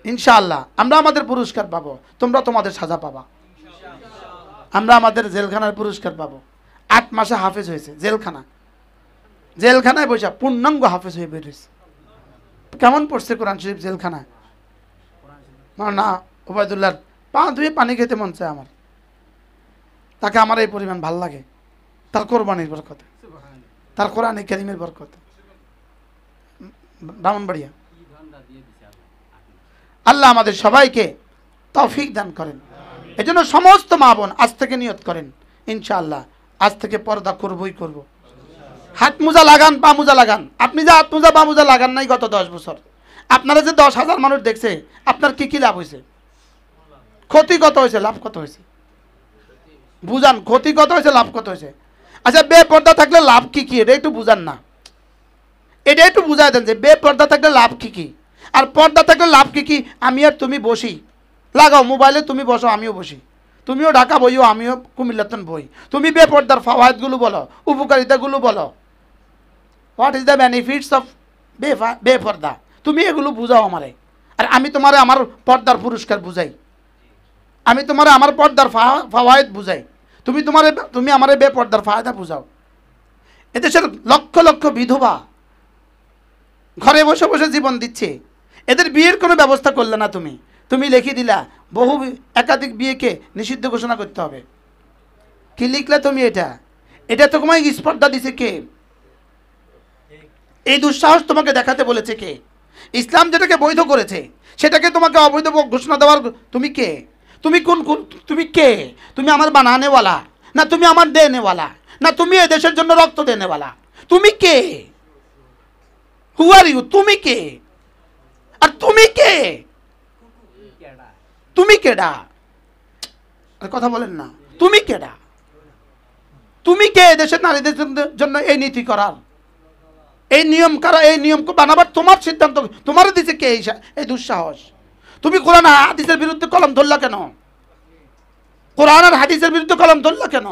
ইনশাআল্লাহ আমরা আমাদের পুরস্কার পাবো, তোমরা তোমাদের সাজা পাবা। আমরা আমাদের জেলখানার পুরস্কার পাবো। 8 মাসে হাফেজ হয়েছে, জেলখানায় বসে পূর্ণাঙ্গ হাফেজ হয়ে বেরিয়েছে। কেমন পড়ছে কোরআন শরীফ জেলখানায়? না, ওবায়দুল্লাহর পা ধুয়ে পানি খেতে মন চায় আমার। তাকে আমার এই পরিমাণ ভাল লাগে, তার কোরবানির বরকতে, তার কোরআনে কারীমের বরকতে। ব্রাহ্মণবাড়িয়া। আল্লাহ আমাদের সবাইকে তৌফিক দান করেন। এজন্য সমস্ত মা বোন আজ থেকে নিয়ত করেন, ইনশাআল্লাহ আজ থেকে পর্দা করবই করব। হাত মোজা লাগান, পা মোজা লাগান। আপনি যে হাত মোজা পা মোজা লাগান নাই গত 10 বছর, আপনারা যে 10,000 মানুষ দেখছে, আপনার কি কি লাভ হয়েছে? ক্ষতি কত হয়েছে, লাভ কত হয়েছে? বুঝান, ক্ষতি কত হয়েছে, লাভ কত হয়েছে? আচ্ছা, বেপর্দা থাকলে লাভ কি কি, এটা একটু বুঝান না। এটা একটু বুঝাই দেন যে বেপর্দা থাকলে লাভ কি কি, আর পর্দা থাকলে লাভ কি কি। আমি আর তুমি বসি, লাগাও মোবাইলে, তুমি বসো আমিও বসি, তুমিও ঢাকা বইও আমিও কুমিল্লাতন বই। তুমি বেপর্দার ফাওয়ায়েদগুলো বলো, উপকারিতাগুলো বলো। What is the benefits of বেপর্দা, তুমি এগুলো বুঝাও আমারে, আর আমি তোমারে আমার পর্দার পুরস্কার বুঝাই, আমি তোমারে আমার পর্দার ফাওয়ায়েদ বুঝাই, তুমি আমারে বেপর্দার ফায়দা বুঝাও। এদেশের লক্ষ লক্ষ বিধবা ঘরে বসে বসে জীবন দিচ্ছে, এদের বিয়ের কোনো ব্যবস্থা করলে না। তুমি লিখে দিলা একাধিক বিয়েকে নিষিদ্ধ ঘোষণা করতে হবে। কি লিখলে তুমি? এটা তো তোমায় স্পর্ধা দিছে কে? এই দুঃসাহস তোমাকে দেখাতে বলেছে কে? ইসলাম যেটাকে বৈধ করেছে সেটাকে তোমাকে অবৈধ ঘোষণা দেওয়ার তুমি কে? তুমি কে? তুমি আমার বানানেওয়ালা না তুমি আমার দেনেওয়ালা, না তুমি এ দেশের জন্য রক্ত দেনেওয়ালা? তুমি কে? হু আর ইউ? তুমি কে? আর তুমি কে? তুমি কেডা? আর কথা বলেন না, তুমি কেডা? তুমি কে দেশের নারীদের জন্য এই নীতি করার, এই নিয়ম করা, এই নিয়ম বানাবার তোমার সিদ্ধান্ত তোমার দিছে কে? এই দুঃসাহস। তুমি কোরআন হাদিসের বিরুদ্ধে কলম ধরলা কেন? কোরআন আর হাদিসের বিরুদ্ধে কলম ধরলা কেন?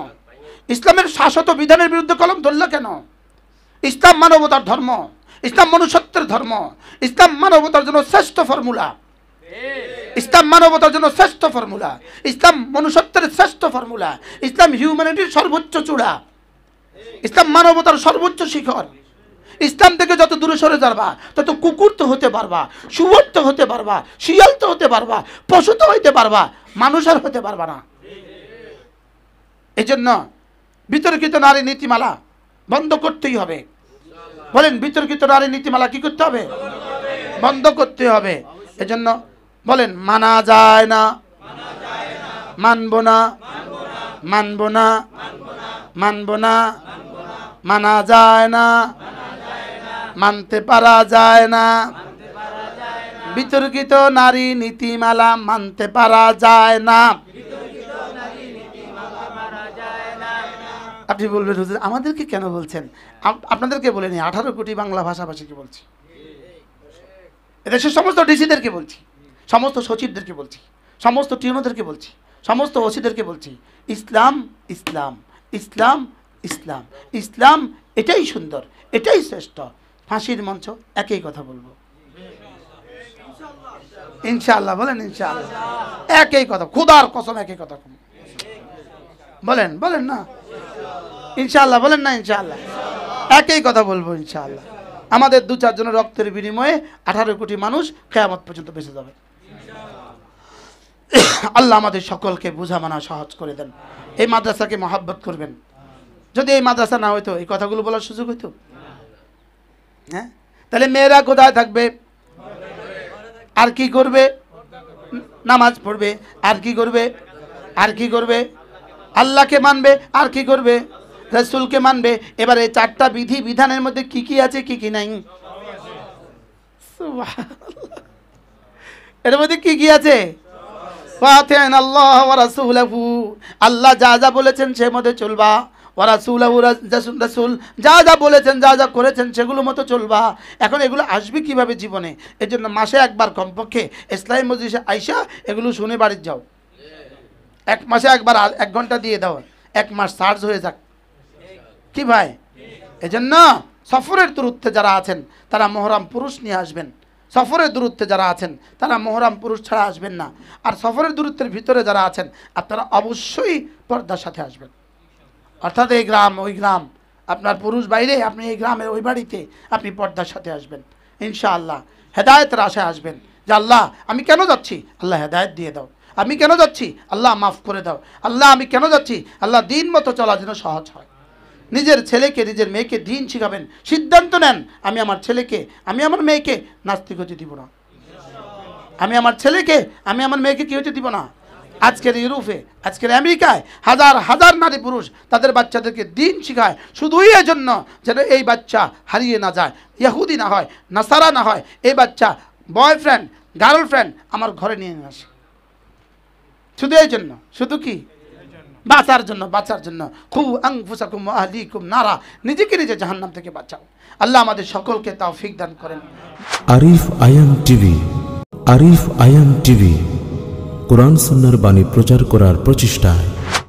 ইসলামের শাশ্বত বিধানের বিরুদ্ধে কলম ধরলা কেন? ইসলাম মানবতার ধর্ম, ইসলাম মনুষ্যত্বের ধর্ম, ইসলাম মানবতার জন্য শ্রেষ্ঠ ফর্মুলা, ইসলাম মানবতার জন্য শ্রেষ্ঠ ফর্মুলা, ইসলাম মনুষ্যত্বের শ্রেষ্ঠ ফর্মুলা, ইসলাম হিউম্যানিটির সর্বোচ্চ চূড়া, ইসলাম মানবতার সর্বোচ্চ শিখর। ইসলাম থেকে যত দূরে সরে যাবা তত কুকুর তো হতে পারবা, শুয়োর তো হতে পারবা, শিয়াল তো হতে পারবা, পশু তো হইতে পারবা, মানুষ আর হতে পারবা না। এই জন্য বিতর্কিত নারী নীতিমালা বন্ধ করতেই হবে। বলেন, বিতর্কিত নারী নীতিমালা কি করতে হবে? বন্ধ করতে হবে। এজন্য বলেন, মানা যায় না, মানব না, মানব না, মানব না, মানা যায় না, মানতে পারা যায় না, বিতর্কিত নারী নীতিমালা মানতে পারা যায় না। আপনি বলবেন, হুজুর আমাদেরকে কেন বলছেন? আপনাদেরকে বলেনি, 18 কোটি বাংলা ভাষাভাষীকে বলছি, এদেশের সমস্ত ডিসিদেরকে বলছি, সমস্ত সচিবদেরকে বলছি, সমস্ত টিউনোদেরকে বলছি, সমস্ত ওসিদেরকে বলছি, ইসলাম ইসলাম ইসলাম ইসলাম ইসলাম, এটাই সুন্দর, এটাই শ্রেষ্ঠ। ফাঁসির মঞ্চ একই কথা বলবো ইনশাআল্লাহ। বলেন ইনশাআল্লাহ, একই কথা, খোদার কসম একই কথা বলেন। বলেন না ইনশাআল্লাহ, বলেন না ইনশাআল্লাহ, একই কথা বলবো ইনশাআল্লাহ। আমাদের 2-4 জনের রক্তের বিনিময়ে 18 কোটি মানুষ কিয়ামত পর্যন্ত বেঁচে যাবে। আল্লাহ আমাদের সকলকে বোঝা মানা সহজ করে দেন। এই মাদ্রাসাকে মহব্বত করবেন। যদি এই মাদ্রাসা না হইতো, এই কথাগুলো বলার সুযোগ হইতো? হ্যাঁ, তাহলে মেয়েরা কোথায় থাকবে? আর কি করবে? নামাজ পড়বে। আর কি করবে? আর কি করবে? আল্লাহকে মানবে। আর কি করবে? রাসূলকে মানবে। এবারে 4টা বিধি বিধানের মধ্যে কি কি আছে, কি কি নাই? সুবহানাল্লাহ, এর মধ্যে কি কি আছে? আল্লাহ যা যা বলেছেন সে মধ্যে চলবা, রাসূল যা যা বলেছেন, যা যা করেছেন সেগুলো মতো চলবা। এখন এগুলো আসবে কিভাবে জীবনে? এর জন্য মাসে একবার কমপক্ষে ইসলামী মজলিসে আইসা এগুলো শুনে বাড়ি যাও। 1 মাসে একবার 1 ঘন্টা দিয়ে দাও, 1 মাস চার্জ হয়ে যাক। কি ভাই? এজন্য সফরের দূরত্বে যারা আছেন তারা মুহররম পুরুষ নিয়ে আসবেন। সফরের দূরত্বে যারা আছেন তারা মুহররম পুরুষ ছাড়া আসবেন না। আর সফরের দূরত্বের ভিতরে যারা আছেন আপনারা অবশ্যই পর্দার সাথে আসবেন। অর্থাৎ এই গ্রাম ওই গ্রাম, আপনার পুরুষ বাইরে, আপনি এই গ্রামের ওই বাড়িতে আপনি পর্দার সাথে আসবেন ইনশাআল্লাহ। হেদায়েতের আশায় আসবেন যে আল্লাহ আমি কেন যাচ্ছি, আল্লাহ হেদায়েত দিয়ে দাও। আমি কেন যাচ্ছি, আল্লাহ মাফ করে দাও। আল্লাহ আমি কেন যাচ্ছি, আল্লাহ দিন মতো চলা যেন সহজ হয়। নিজের ছেলেকে নিজের মেয়েকে দিন শিখাবেন। সিদ্ধান্ত নেন, আমি আমার ছেলেকে, আমি আমার মেয়েকে নাস্তিক হতে দিব না। আমি আমার ছেলেকে, আমি আমার মেয়েকে কি হতে দিব না। আজকের ইউরোপে, আজকের আমেরিকায় হাজার হাজার নারী পুরুষ তাদের বাচ্চাদেরকে দিন শিখায় শুধুই এজন্য যেন এই বাচ্চা হারিয়ে না যায়, ইহুদি না হয়, নাসারা না হয়। এই বাচ্চা বয়ফ্রেন্ড গার্লফ্রেন্ড আমার ঘরে নিয়ে আসে, শুধু এই জন্য। শুধু কি? বাঁচার জন্য, বাঁচার জন্য। খু আনফুসাকুম ওয়া আহলিকুম নারা, নিজেকে নিজে জাহান্নাম থেকে বাঁচাও। আল্লাহ আমাদের সকলকে তৌফিক দান করেন। আরিফ আয়াম টিভি, আরিফ আয়াম টিভি কোরআন সুন্নাহর বাণী প্রচার করার প্রচেষ্টায়